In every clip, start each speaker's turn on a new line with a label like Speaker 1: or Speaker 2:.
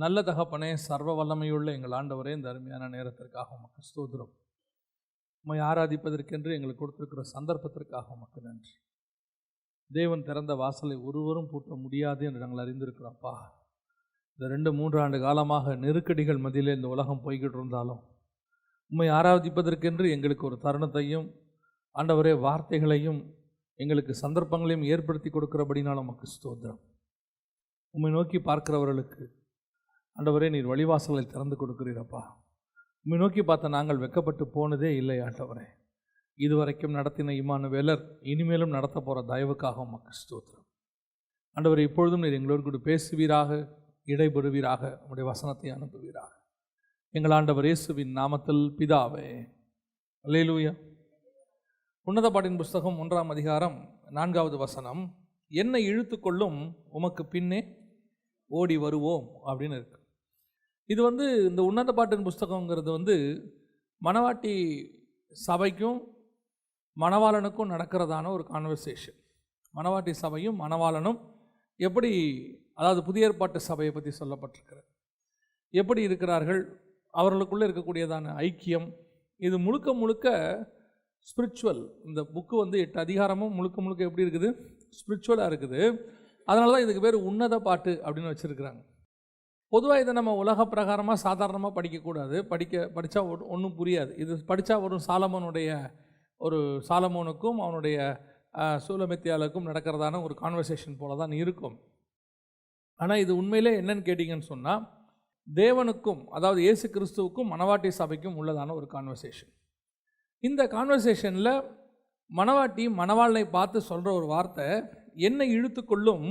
Speaker 1: நல்ல தகப்பனே, சர்வ வல்லமையுள்ள எங்கள் ஆண்டவரே, இந்த அருமையான நேரத்திற்காக உமக்கு ஸ்தோத்திரம். உம்மை ஆராதிப்பதற்கென்று எங்களுக்கு கொடுத்திருக்கிற சந்தர்ப்பத்திற்காக உமக்கு நன்றி. தேவன் திறந்த வாசலை ஒருவரும் பூட்ட முடியாது என்று நாங்கள் அறிந்திருக்கிறோம்ப்பா. இந்த 2-3 ஆண்டு காலமாக நெருக்கடிகள் மத்தியிலே இந்த உலகம் போய்கிட்டு இருந்தாலும் உம்மை ஆராதிப்பதற்கென்று எங்களுக்கு ஒரு தருணத்தையும் ஆண்டவரே வார்த்தைகளையும் எங்களுக்கு சந்தர்ப்பங்களையும் ஏற்படுத்தி கொடுக்கிறபடினால் உமக்கு ஸ்தோத்திரம். உம்மை நோக்கி பார்க்கிறவர்களுக்கு ஆண்டவரே நீர் வழிவாசல்களை திறந்து கொடுக்கிறீரப்பா. உம்மை நோக்கி பார்த்த நாங்கள் வெட்கப்பட்டு போனதே இல்லை ஆண்டவரே. இதுவரைக்கும் நடத்தின இம்மானுவேலர் இனிமேலும் நடத்த போகிற தயவுக்காக உமக்கு ஸ்தோத்திரம். ஆண்டவரே, இப்பொழுதும் நீர் எங்களோடு கூட பேசுவீராக, இடைபெறுவீராக, உம்முடைய வசனத்தை அனுப்புவீராக. எங்கள் ஆண்டவர் இயேசுவின் நாமத்தில் பிதாவே, அல்லேலூயா. உன்னத பாட்டின் புஸ்தகம் 1ஆம் அதிகாரம் 4வது வசனம், என்னை இழுத்து கொள்ளும் உமக்கு பின்னே ஓடி வருவோம் அப்படின்னு இருக்கு. இது இந்த உன்னத பாட்டின் புஸ்தகங்கிறது மணவாட்டி சபைக்கும் மணவாளனுக்கும் நடக்கிறதான ஒரு கான்வர்சேஷன். மணவாட்டி சபையும் மணவாளனும் எப்படி, அதாவது புதிய ஏற்பாட்டு சபையை பற்றி சொல்லப்பட்டிருக்கிறது, எப்படி இருக்கிறார்கள், அவர்களுக்குள்ளே இருக்கக்கூடியதான ஐக்கியம், இது முழுக்க முழுக்க ஸ்பிரிச்சுவல். இந்த புக்கு 8 அதிகாரமும் முழுக்க முழுக்க எப்படி இருக்குது, ஸ்பிரிச்சுவலாக இருக்குது. அதனால தான் இதுக்கு பேர் உன்னத பாட்டு அப்படின்னு வச்சுருக்கிறாங்க. பொதுவாக இதை நம்ம உலக பிரகாரமாக சாதாரணமாக படிக்கக்கூடாது. படித்தா ஒன்றும் புரியாது. இது படித்தா ஒரு சாலமோனுக்கும் அவனுடைய சூலமெத்தியாளுக்கும் நடக்கிறதான ஒரு கான்வர்சேஷன் போல தான் இருக்கும். ஆனால் இது உண்மையிலே என்னன்னு கேட்டிங்கன்னு சொன்னால், தேவனுக்கும் அதாவது இயேசு கிறிஸ்துவுக்கும் மணவாட்டி சபைக்கும் உள்ளதான ஒரு கான்வர்சேஷன். இந்த கான்வர்சேஷனில் மணவாட்டி மணவாளனை பார்த்து சொல்கிற ஒரு வார்த்தை, என்னை இழுத்து கொள்ளும்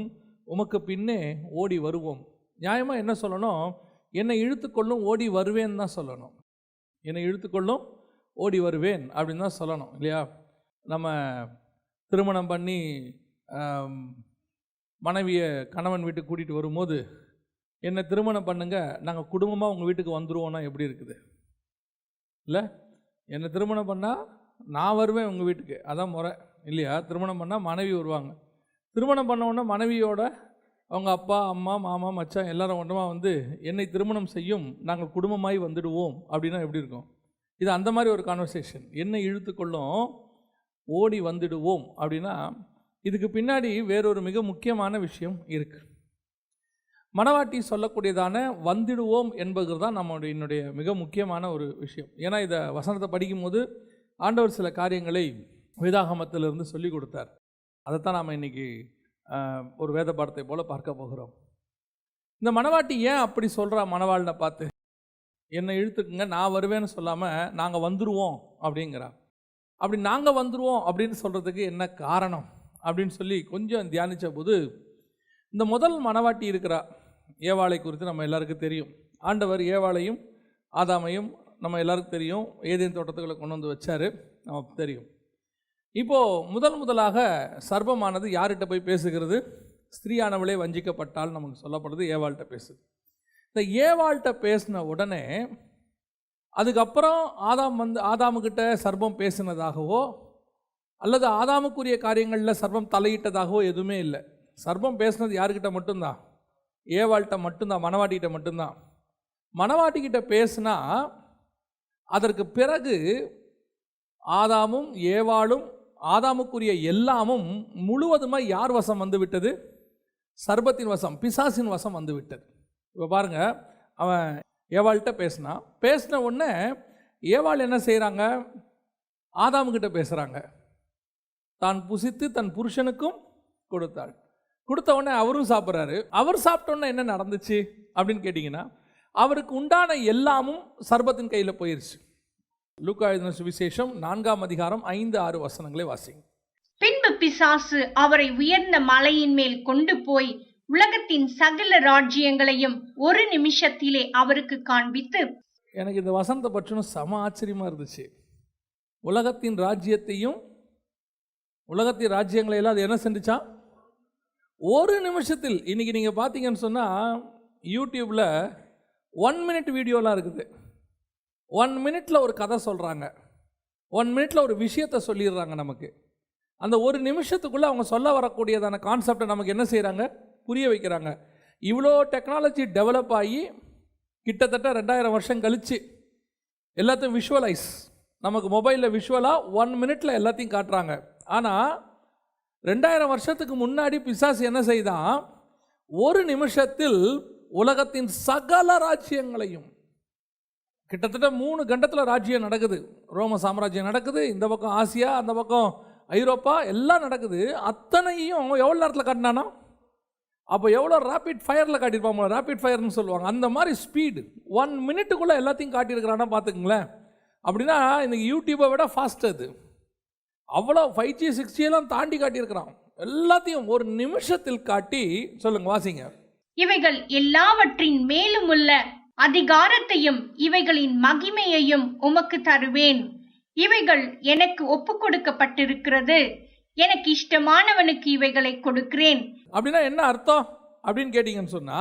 Speaker 1: உமக்கு பின்னே ஓடி வருவோம். நியாயமாக என்ன சொல்லணும், என்னை இழுத்துக்கொள்ளும் ஓடி வருவேன்னு தான் சொல்லணும். என்னை இழுத்துக்கொள்ளும் ஓடி வருவேன் அப்படின்னு தான் சொல்லணும், இல்லையா? நம்ம திருமணம் பண்ணி மனைவியை கணவன் வீட்டுக்கு கூட்டிகிட்டு வரும்போது, என்னை திருமணம் பண்ணுங்க, நாங்கள் குடும்பமாக உங்கள் வீட்டுக்கு வந்துடுவோன்னா எப்படி இருக்குது, இல்லை? என்னை திருமணம் பண்ணால் நான் வருவேன் உங்கள் வீட்டுக்கு, அதான் முறை, இல்லையா? திருமணம் பண்ணால் மனைவி வருவாங்க. திருமணம் பண்ண உடனே மனைவியோட அவங்க அப்பா, அம்மா, மாமா, மச்சான் எல்லாரும் ஒன்றமாக என்னை திருமணம் செய்யும், நாங்கள் குடும்பமாய் வந்துடுவோம் அப்படின்னா எப்படி இருக்கும்? இது அந்த மாதிரி ஒரு கான்வர்சேஷன். என்னை இழுத்துக்கொள்ளும் ஓடி வந்துடுவோம் அப்படின்னா இதுக்கு பின்னாடி வேறொரு மிக முக்கியமான விஷயம் இருக்குது. மணவாட்டி சொல்லக்கூடியதான வந்துடுவோம் என்பது தான் என்னுடைய மிக முக்கியமான ஒரு விஷயம். ஏன்னா இதை வசனத்தை படிக்கும்போது ஆண்டவர் சில காரியங்களை வேதாகமத்திலிருந்து சொல்லி கொடுத்தார். அதைத்தான் நாம் இன்றைக்கி ஒரு வேத பாடத்தை போல் பார்க்க போகிறோம். இந்த மணவாட்டி ஏன் அப்படி சொல்கிறா மணவாளனை பார்த்து, என்னை இழுத்துக்குங்க நான் வருவேன்னு சொல்லாமல் நாங்கள் வந்துடுவோம் அப்படிங்கிறா. அப்படி நாங்கள் வந்துடுவோம் அப்படின்னு சொல்கிறதுக்கு என்ன காரணம் அப்படின்னு சொல்லி கொஞ்சம் தியானித்த போது, இந்த முதல் மணவாட்டி இருக்கிறா ஏவாளை குறித்து நம்ம எல்லாருக்கும் தெரியும். ஆண்டவர் ஏவாளையும் ஆதாமையும் நம்ம எல்லாருக்கும் தெரியும், ஏதேன் தோட்டத்துக்குள்ளே கொண்டு வந்து வச்சார், நமக்கு தெரியும். இப்போது முதலாக சர்ப்பமானது யார்கிட்ட போய் பேசுகிறது, ஸ்திரீயானவளே வஞ்சிக்கப்பட்டால் நமக்கு சொல்லப்படுது, ஏவாள்கிட்ட பேசுது. இந்த ஏவாள்கிட்ட பேசின உடனே அதுக்கப்புறம் ஆதாமுக்கிட்ட சர்ப்பம் பேசினதாகவோ அல்லது ஆதாமுக்குரிய காரியங்களில் சர்ப்பம் தலையிட்டதாகவோ எதுவுமே இல்லை. சர்ப்பம் பேசினது யார்கிட்ட மட்டும்தான், ஏவாள்கிட்ட மட்டும்தான், மணவாட்டிக்கிட்ட மட்டும்தான். மணவாட்டிக்கிட்ட பேசினா அதற்கு பிறகு ஆதாமும் ஏவாளும் ஆதாமுக்குரிய எல்லாமும் முழுவதுமாக யார் வசம் வந்து விட்டது, சர்ப்பத்தின் வசம், பிசாசின் வசம் வந்து விட்டது. இப்போ பாருங்கள், அவன் ஏவாள்கிட்ட பேசின உடனே ஏவாள் என்ன செய்கிறாங்க, ஆதாமுக்கிட்ட பேசுகிறாங்க. தான் புசித்து தன் புருஷனுக்கும் கொடுத்தாள். கொடுத்த உடனே அவரும் சாப்பிட்றாரு. அவர் சாப்பிட்டோன்னே என்ன நடந்துச்சு அப்படின்னு கேட்டிங்கன்னா, அவருக்கு உண்டான எல்லாமும் சர்ப்பத்தின் கையில் போயிடுச்சு. லூக்கா எழுதின சுவிசேஷம் 4ஆம் அதிகாரம் 5-6 வசனங்களை வாசிங்க.
Speaker 2: பின்பு பிசாசு அவரை உயர்ந்த மலையின் மேல் கொண்டு போய் உலகத்தின் சகல ராஜ்யங்களையும் ஒரு நிமிஷத்திலே அவருக்கு காண்பித்து.
Speaker 1: எனக்கு இந்த வசனத்தை பற்றின செம ஆச்சரியமா இருந்துச்சு. உலகத்தின் ராஜ்யங்களை எல்லாம் அது என்ன செஞ்சுச்சா, ஒரு நிமிஷத்தில். இன்னைக்கு நீங்க பார்த்தீங்கன்னு சொன்னா யூடியூப்ல 1 மினிட் வீடியோலாம் இருக்குது. 1 மினிட்ல ஒரு கதை சொல்கிறாங்க, 1 மினிட்ல ஒரு விஷயத்தை சொல்லிடுறாங்க நமக்கு. அந்த ஒரு நிமிஷத்துக்குள்ளே அவங்க சொல்ல வரக்கூடியதான கான்செப்டை நமக்கு என்ன செய்கிறாங்க, புரிய வைக்கிறாங்க. இவ்வளோ டெக்னாலஜி டெவலப் ஆகி கிட்டத்தட்ட 2000 வருஷம் கழிச்சு எல்லாத்தையும் விஷுவலைஸ், நமக்கு மொபைலில் விஷுவலாக 1 minute எல்லாத்தையும் காட்டுறாங்க. ஆனால் 2000 வருஷத்துக்கு முன்னாடி பிசாசு என்ன செய்தான், ஒரு நிமிஷத்தில் உலகத்தின் சகல ராஜ்யங்களையும், கிட்டத்தட்ட 3 கண்டத்தில் ராஜ்யம் நடக்குது. ரோம சாம்ராஜ்யம் நடக்குது, இந்த பக்கம் ஆசியா, அந்த பக்கம் ஐரோப்பா, எல்லாம் நடக்குது. அத்தனையும் எவ்வளோ நேரத்தில் காட்டினானா? அப்போ எவ்வளோ ரேபிட் ஃபயரில் காட்டியிருப்பாங்க, ரேபிட் ஃபயர்னு சொல்லுவாங்க. அந்த மாதிரி ஸ்பீடு 1 minute எல்லாத்தையும் காட்டியிருக்கிறான்னா பார்த்துக்குங்களேன். அப்படின்னா இன்றைக்கி யூடியூப்பை விட ஃபாஸ்ட் அது. அவ்வளோ 5G 6G எல்லாம் தாண்டி காட்டியிருக்கிறான். எல்லாத்தையும் ஒரு நிமிஷத்தில் காட்டி, சொல்லுங்க வாசிங்க.
Speaker 2: இவைகள் எல்லாவற்றின் மேலும் உள்ள அதிகாரத்தையும் இவைகளின் மகிமையையும் உமக்கு தருவேன். இவைகள் எனக்கு ஒப்பு கொடுக்கப்பட்டிருக்கிறது. எனக்கு இஷ்டமானவனுக்கு இவைகளை கொடுக்கிறேன்.
Speaker 1: அப்படின்னா என்ன அர்த்தம் அப்படின்னு கேட்டீங்கன்னு சொன்னா,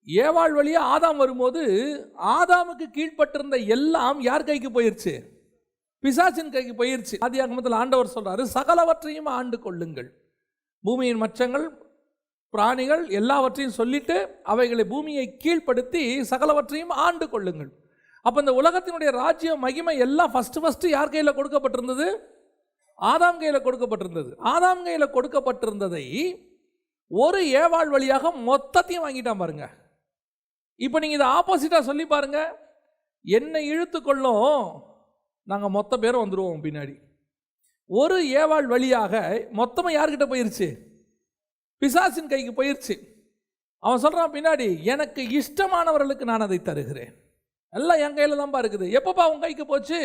Speaker 1: ஏவாள் வழியா ஆதாம் வரும்போது ஆதாமுக்கு கீழ்பட்டிருந்த எல்லாம் யார் கைக்கு போயிருச்சு? பிசாசின் கைக்கு போயிருச்சு. ஆதியாகமத்தில் ஆண்டவர் சொல்றாரு, சகலவற்றையும் ஆண்டு கொள்ளுங்கள், பூமியின் மச்சங்கள் பிராணிகள் எல்லாவற்றையும் சொல்லிட்டு அவைகளை பூமியை கீழ்ப்படுத்தி சகலவற்றையும் ஆண்டு கொள்ளுங்கள். அப்போ இந்த உலகத்தினுடைய ராஜ்யம் மகிமை எல்லாம் ஃபஸ்ட்டு யார் கையில் கொடுக்கப்பட்டிருந்தது? ஆதாம் கையில் கொடுக்கப்பட்டிருந்தது. ஆதாம் கையில் கொடுக்கப்பட்டிருந்ததை ஒரு ஏவாள் வழியாக மொத்தத்தையும் வாங்கிட்டான் பாருங்க. இப்போ நீங்கள் இதை ஆப்போசிட்டாக சொல்லி பாருங்க, என்னை இழுத்து கொள்ளும், நாங்கள் மொத்த பேரும் வந்துடுவோம் பின்னாடி. ஒரு ஏவாள் வழியாக மொத்தமாக யார்கிட்ட போயிருச்சு? பிசாசின் கைக்கு போயிருச்சு. அவன் சொல்கிறான் பின்னாடி, எனக்கு இஷ்டமானவர்களுக்கு நான் அதை தருகிறேன். எல்லாம் என் கையில் தான்ப்பா இருக்குது. எப்பப்பா அவன் கைக்கு போச்சு?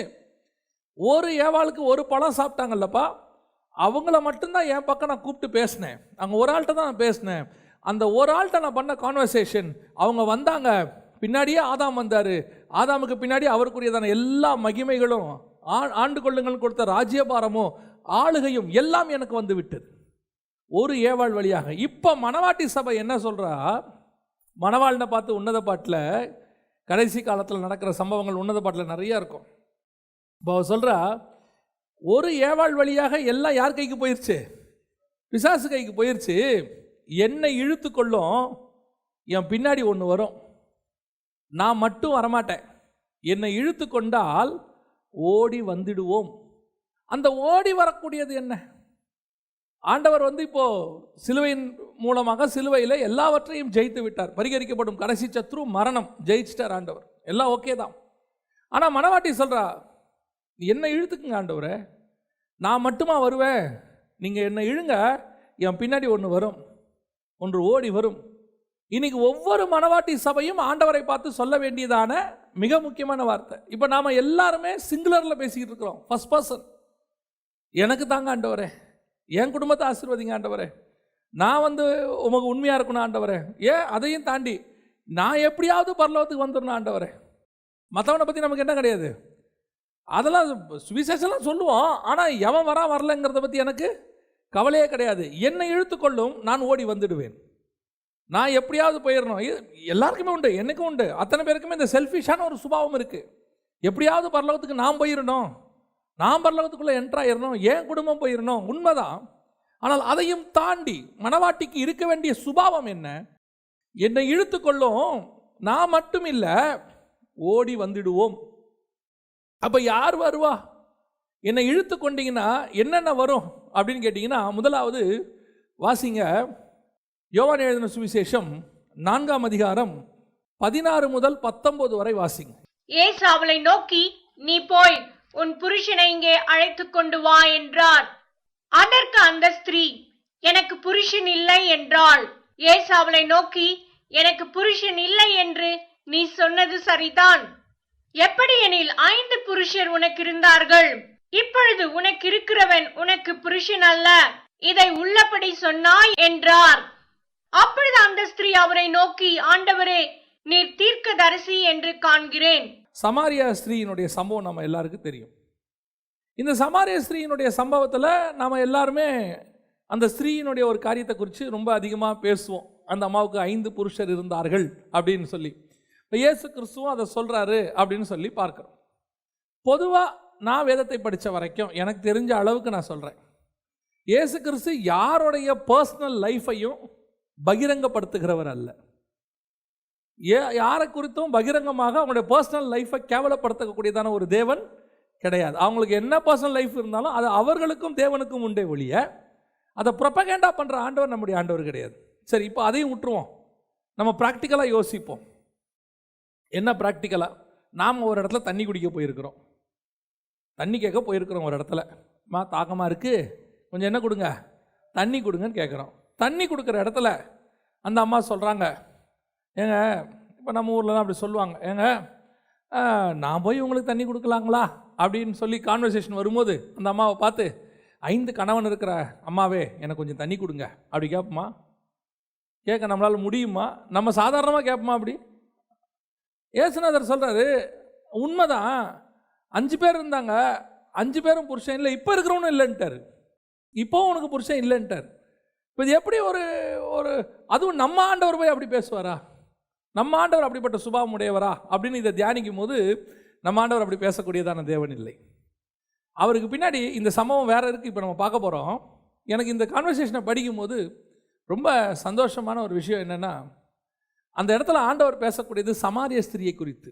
Speaker 1: ஒரு ஏவாளுக்கு ஒரு பழம் சாப்பிட்டாங்கல்லப்பா, அவங்கள மட்டும்தான் என் பக்கம் நான் கூப்பிட்டு பேசினேன். அங்கே ஒரு ஆள்கிட்ட தான் நான் பேசினேன். அந்த ஒரு ஆள்கிட்ட நான் பண்ண கான்வர்சேஷன், அவங்க வந்தாங்க, பின்னாடியே ஆதாம் வந்தார். ஆதாமுக்கு பின்னாடி அவருக்குரியதான எல்லா மகிமைகளும், ஆண்டு கொள்ளுங்கள் கொடுத்த ராஜ்யபாரமும் ஆளுகையும் எல்லாம் எனக்கு வந்து விட்டது ஒரு ஏவாள் வழியாக. இப்போ மணவாட்டி சபை என்ன சொல்கிறா? மணவாள்னை பார்த்து உன்னத பாட்டில் கடைசி காலத்தில் நடக்கிற சம்பவங்கள் உன்னத பாட்டில் நிறையா இருக்கும். இப்போ அவ சொல்கிறா, ஒரு ஏவாள் வழியாக எல்லாம் யார் கைக்கு போயிடுச்சு? பிசாசு கைக்கு போயிடுச்சு. என்னை இழுத்து கொள்ளும், என் பின்னாடி ஒன்று வரும், நான் மட்டும் வரமாட்டேன். என்னை இழுத்து கொண்டால் ஓடி வந்துடுவோம். அந்த ஓடி வரக்கூடியது என்ன? ஆண்டவர் இப்போ சிலுவையின் மூலமாக சிலுவையில் எல்லாவற்றையும் ஜெயித்து விட்டார். பரிகரிக்கப்படும் கடைசி சத்ரு மரணம், ஜெயிச்சிட்டார் ஆண்டவர். எல்லாம் ஓகே தான். ஆனால் மணவாட்டி சொல்கிறா, என்னை இழுத்துக்குங்க ஆண்டவரே, நான் மட்டுமா வருவேன்? நீங்கள் என்னை இழுங்க, என் பின்னாடி ஒன்று வரும், ஒன்று ஓடி வரும். இன்னைக்கு ஒவ்வொரு மணவாட்டி சபையும் ஆண்டவரை பார்த்து சொல்ல வேண்டியதான மிக முக்கியமான வார்த்தை. இப்போ நாம் எல்லாருமே சிங்குலரில் பேசிக்கிட்டு இருக்கிறோம், ஃபர்ஸ்ட் பர்சன். எனக்கு தாங்க ஆண்டவரே, என் குடும்பத்தை ஆசீர்வதிங்க ஆண்டவரே, நான் உமக்கு உண்மையாக இருக்கணும் ஆண்டவரே, ஏன் அதையும் தாண்டி நான் எப்படியாவது பரலோகத்துக்கு வந்துடணும் ஆண்டவரே. மற்றவனை பற்றி நமக்கு என்ன கிடையாது, அதெல்லாம் சுவிசேஷம்லாம் சொல்லுவோம். ஆனால் எவன் வரலைங்கிறத பற்றி எனக்கு கவலையே கிடையாது. என்னை இழுத்துக்கொள்ளும், நான் ஓடி வந்துடுவேன். நான் எப்படியாவது போயிடணும். எல்லாருக்குமே உண்டு, எனக்கும் உண்டு. அத்தனை பேருக்குமே இந்த செல்ஃபிஷான ஒரு சுபாவம் இருக்குது. எப்படியாவது பரலோகத்துக்கு நான் போயிடணும், நான் பரலோகத்துக்குள்ளே என்ட்ராயிடணும், என் குடும்பம் போயிடணும். உண்மைதான். ஆனால் அதையும் தாண்டி மணவாட்டிக்கு இருக்க வேண்டிய சுபாவம் என்ன? என்னை இழுத்துக்கொள்ளும், நான் மட்டும் இல்லை, ஓடி வந்துடுவோம். அப்போ யார் வருவா? என்னை இழுத்து கொண்டீங்கன்னா என்னென்ன வரும் அப்படின்னு கேட்டிங்கன்னா, முதலாவது வாசிங்க, யோவான் எழுதின சுவிசேஷம் 4ஆம் அதிகாரம் 16 முதல் 19 வரை வாசிங்க.
Speaker 2: இயேசு அவளை நோக்கி, நீ போய் உன் புருஷனை இங்கே அழைத்து கொண்டு வா என்றார். அதற்கு அந்த ஸ்திரீ, எனக்கு புருஷன் இல்லை என்றாள். இயேசு அவளை நோக்கி, எனக்கு புருஷன் இல்லை என்று நீ சொன்னது சரிதான். எப்படி எனில் 5 புருஷர் உனக்கு இருந்தார்கள், இப்பொழுது உனக்கு இருக்கிறவன் உனக்கு புருஷன் அல்ல, இதை உள்ளபடி சொன்னாய் என்றார். அப்பொழுது அந்த ஸ்திரீ அவரை நோக்கி, ஆண்டவரே, நீர் தீர்க்கதரிசி என்று காண்கிறேன்.
Speaker 1: சமாரியா ஸ்திரீயினுடைய சம்பவம் நம்ம எல்லாருக்கும் தெரியும். இந்த சமாரியா ஸ்திரீயினுடைய சம்பவத்தில் நம்ம எல்லாருமே அந்த ஸ்திரீயினுடைய ஒரு காரியத்தை குறித்து ரொம்ப அதிகமாக பேசுவோம். அந்த அம்மாவுக்கு 5 புருஷர் இருந்தார்கள் அப்படின்னு சொல்லி இயேசு கிறிஸ்துவும் அதை சொல்கிறாரு அப்படின்னு சொல்லி பார்க்குறோம். பொதுவாக நான் வேதத்தை படித்த வரைக்கும் எனக்கு தெரிஞ்ச அளவுக்கு நான் சொல்கிறேன், இயேசு கிறிஸ்து யாருடைய பர்சனல் லைஃப்பையும் பகிரங்கப்படுத்துகிறவர் அல்ல. யாரை குறித்தும் பகிரங்கமாக அவங்களுடைய பர்சனல் லைஃப்பை கேவலப்படுத்தக்கூடியதான ஒரு தேவன் கிடையாது. அவங்களுக்கு என்ன பர்சனல் லைஃப் இருந்தாலும் அது அவர்களுக்கும் தேவனுக்கும் உண்டே ஒழிய அதை ப்ரொபகேண்டா பண்ணுற ஆண்டவர் நம்முடைய ஆண்டவர் கிடையாது. சரி, இப்போ அதையும் விட்டுருவோம். நம்ம ப்ராக்டிக்கலாக யோசிப்போம். என்ன ப்ராக்டிக்கலாக? நாம் ஒரு இடத்துல தண்ணி குடிக்க போயிருக்கிறோம், தண்ணி கேட்க போயிருக்கிறோம். ஒரு இடத்துல தாகமாக இருக்குது, கொஞ்சம் என்ன கொடுங்க, தண்ணி கொடுங்கன்னு கேட்குறோம். தண்ணி கொடுக்குற இடத்துல அந்த அம்மா சொல்கிறாங்க, ஏங்க, இப்போ நம்ம ஊர்லலாம் அப்படி சொல்லுவாங்க, ஏங்க நான் போய் உங்களுக்கு தண்ணி கொடுக்கலாங்களா அப்படின்னு சொல்லி கான்வர்சேஷன் வரும்போது அந்த அம்மாவை பார்த்து, 5 கணவன் இருக்கிற அம்மாவே எனக்கு கொஞ்சம் தண்ணி கொடுங்க அப்படி கேட்போமா? கேட்க நம்மளால் முடியுமா? நம்ம சாதாரணமாக கேட்போமா? அப்படி இயேசுநாதர் சொல்கிறாரு, உண்மைதான், 5 பேர் இருந்தாங்க, 5 பேரும் புருஷன் இல்லை, இப்போ இருக்கிறவனும் இல்லைன்ட்டார், இப்போவும் உனக்கு புருஷன் இல்லைன்ட்டார். இப்போ இது எப்படி ஒரு ஒரு அதுவும் நம்ம ஆண்டவர் போய் அப்படி பேசுவாரா? நம்ம ஆண்டவர் அப்படிப்பட்ட சுபாவம் உடையவரா அப்படின்னு இதை தியானிக்கும் போது நம்ம ஆண்டவர் அப்படி பேசக்கூடியதான தேவன் இல்லை. அவருக்கு பின்னாடி இந்த சம்பவம் வேற இருக்குது, இப்போ நம்ம பார்க்க போகிறோம். எனக்கு இந்த கான்வர்சேஷனை படிக்கும் போது ரொம்ப சந்தோஷமான ஒரு விஷயம் என்னென்னா, அந்த இடத்துல ஆண்டவர் பேசக்கூடியது சமாரிய ஸ்திரியை குறித்து.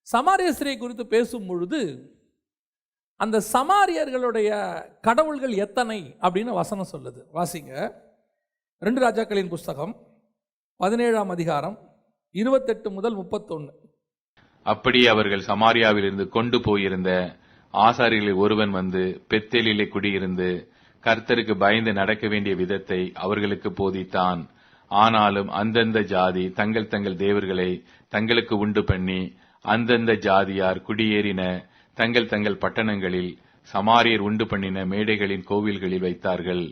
Speaker 1: சமாரிய ஸ்திரியை குறித்து பேசும் பொழுது அந்த சமாரியர்களுடைய கடவுள்கள் எத்தனை அப்படின்னு வசனம் சொல்லுது. வாசிங்க, 2 ராஜாக்களின் புஸ்தகம் 17ஆம் அதிகாரம் 28 முதல் 31.
Speaker 3: அப்படி அவர்கள் சமாரியாவிலிருந்து கொண்டு போயிருந்த ஆசாரியர்களில் ஒருவன் வந்து பெத்தேலிலே குடியிருந்து கர்த்தருக்கு பயந்து நடக்க வேண்டிய விதத்தை அவர்களுக்கு போதித்தான். ஆனாலும் அந்தந்த ஜாதி தங்கள் தங்கள் தேவர்களை தங்களுக்கு உண்டு பண்ணி அந்தந்த ஜாதியார் குடியேறின தங்கள் தங்கள் பட்டணங்களில் சமாரியர் உண்டு பண்ணின மேடைகளின் கோவில்களில் வைத்தார்கள்.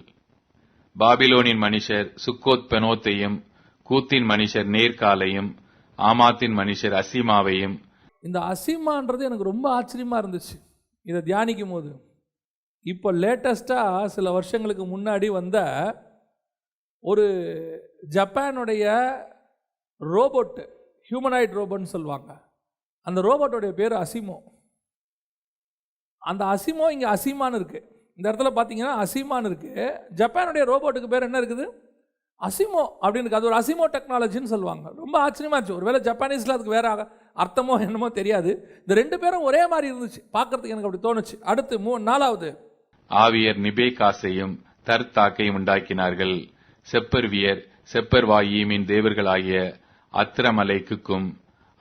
Speaker 3: பாபிலோனின் மனுஷர் சுக்கோத் பெனோத்தையும், கூத்தின் மனுஷர் நேர்காலையும், ஆமாத்தின் மனுஷர் அசிமாவையும்.
Speaker 1: இந்த அசிமான்றது எனக்கு ரொம்ப ஆச்சரியமா இருந்துச்சு இதை தியானிக்கும் போது. இப்போ லேட்டஸ்டாக சில வருஷங்களுக்கு முன்னாடி வந்த ஒரு ஜப்பானுடைய ரோபோட், ஹியூமனாய்ட் ரோபோட்னு சொல்லுவாங்க, அந்த ரோபோட்டோடைய பேர் அசிமோ. அந்த அசிமோ இங்கே அசிமான்னு இருக்குது. இந்த இடத்துல பார்த்தீங்கன்னா அசிமான்னு இருக்குது. ஜப்பானுடைய ரோபோட்டுக்கு பேர் என்ன இருக்குது? அசிமோ அப்படின்னு இருக்குது. அது ஒரு அசிமோ டெக்னாலஜின்னு சொல்லுவாங்க. ரொம்ப ஆச்சரியமா இருந்துச்சு. ஒருவேளை ஜப்பானீஸில் அதுக்கு வேறு அர்த்தமோ என்னமோ தெரியாது. இந்த 2 பேரும் ஒரே மாதிரி இருந்துச்சு பார்க்கறதுக்கு, எனக்கு அப்படி தோணுச்சு. அடுத்து 4வது
Speaker 3: ஆவியர் நிபேகாசையும் தர்த்தாக்கையும் உண்டாக்கினார்கள். செப்பர்வியர் செப்பர்வாயீமின் தேவர்களாகிய அத்ரமலைக்குக்கும்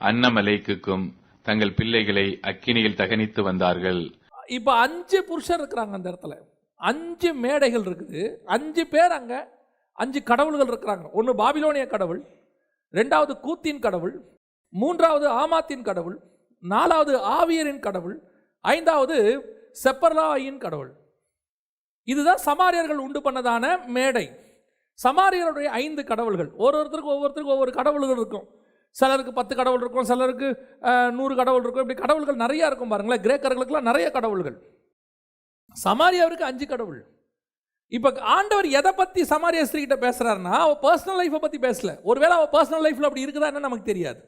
Speaker 3: அன்னமலைக்குக்கும் தங்கள் பிள்ளைகளை அக்கினியில் தகனித்து வந்தார்கள்.
Speaker 1: இப்போ 5 புருஷர் இருக்கிறாங்க அந்த இடத்துல, 5 மேடைகள் இருக்குது, 5 பேர் அங்கே 5 கடவுள்கள் இருக்கிறாங்க. ஒன்று பாபிலோனிய கடவுள், 2வது கூத்தின் கடவுள், 3வது ஆமாத்தின் கடவுள், 4வது ஆவியரின் கடவுள், 5வது செப்பர்லாயின் கடவுள். இதுதான் சமாரியர்கள் உண்டு பண்ணதான மேடை. சமாரியருடைய 5 கடவுள்கள். ஒவ்வொருத்தருக்கும் ஒவ்வொரு கடவுள்கள் இருக்கும். சிலருக்கு 10 கடவுள் இருக்கும், சிலருக்கு 100 கடவுள் இருக்கும். இப்படி கடவுள்கள் நிறையா இருக்கும் பாருங்களேன். கிரேக்கர்களுக்கெல்லாம் நிறைய கடவுள்கள். சமாரியாவிற்கு 5 கடவுள். இப்போ ஆண்டவர் எதை பற்றி சமாரிய ஸ்திரீகிட்ட பேசுகிறாருன்னா, அவள் பர்சனல் லைஃப்பை பற்றி பேசல. ஒருவேளை அவள் பர்சனல் லைஃப்பில் அப்படி இருக்குதா என்ன நமக்கு தெரியாது.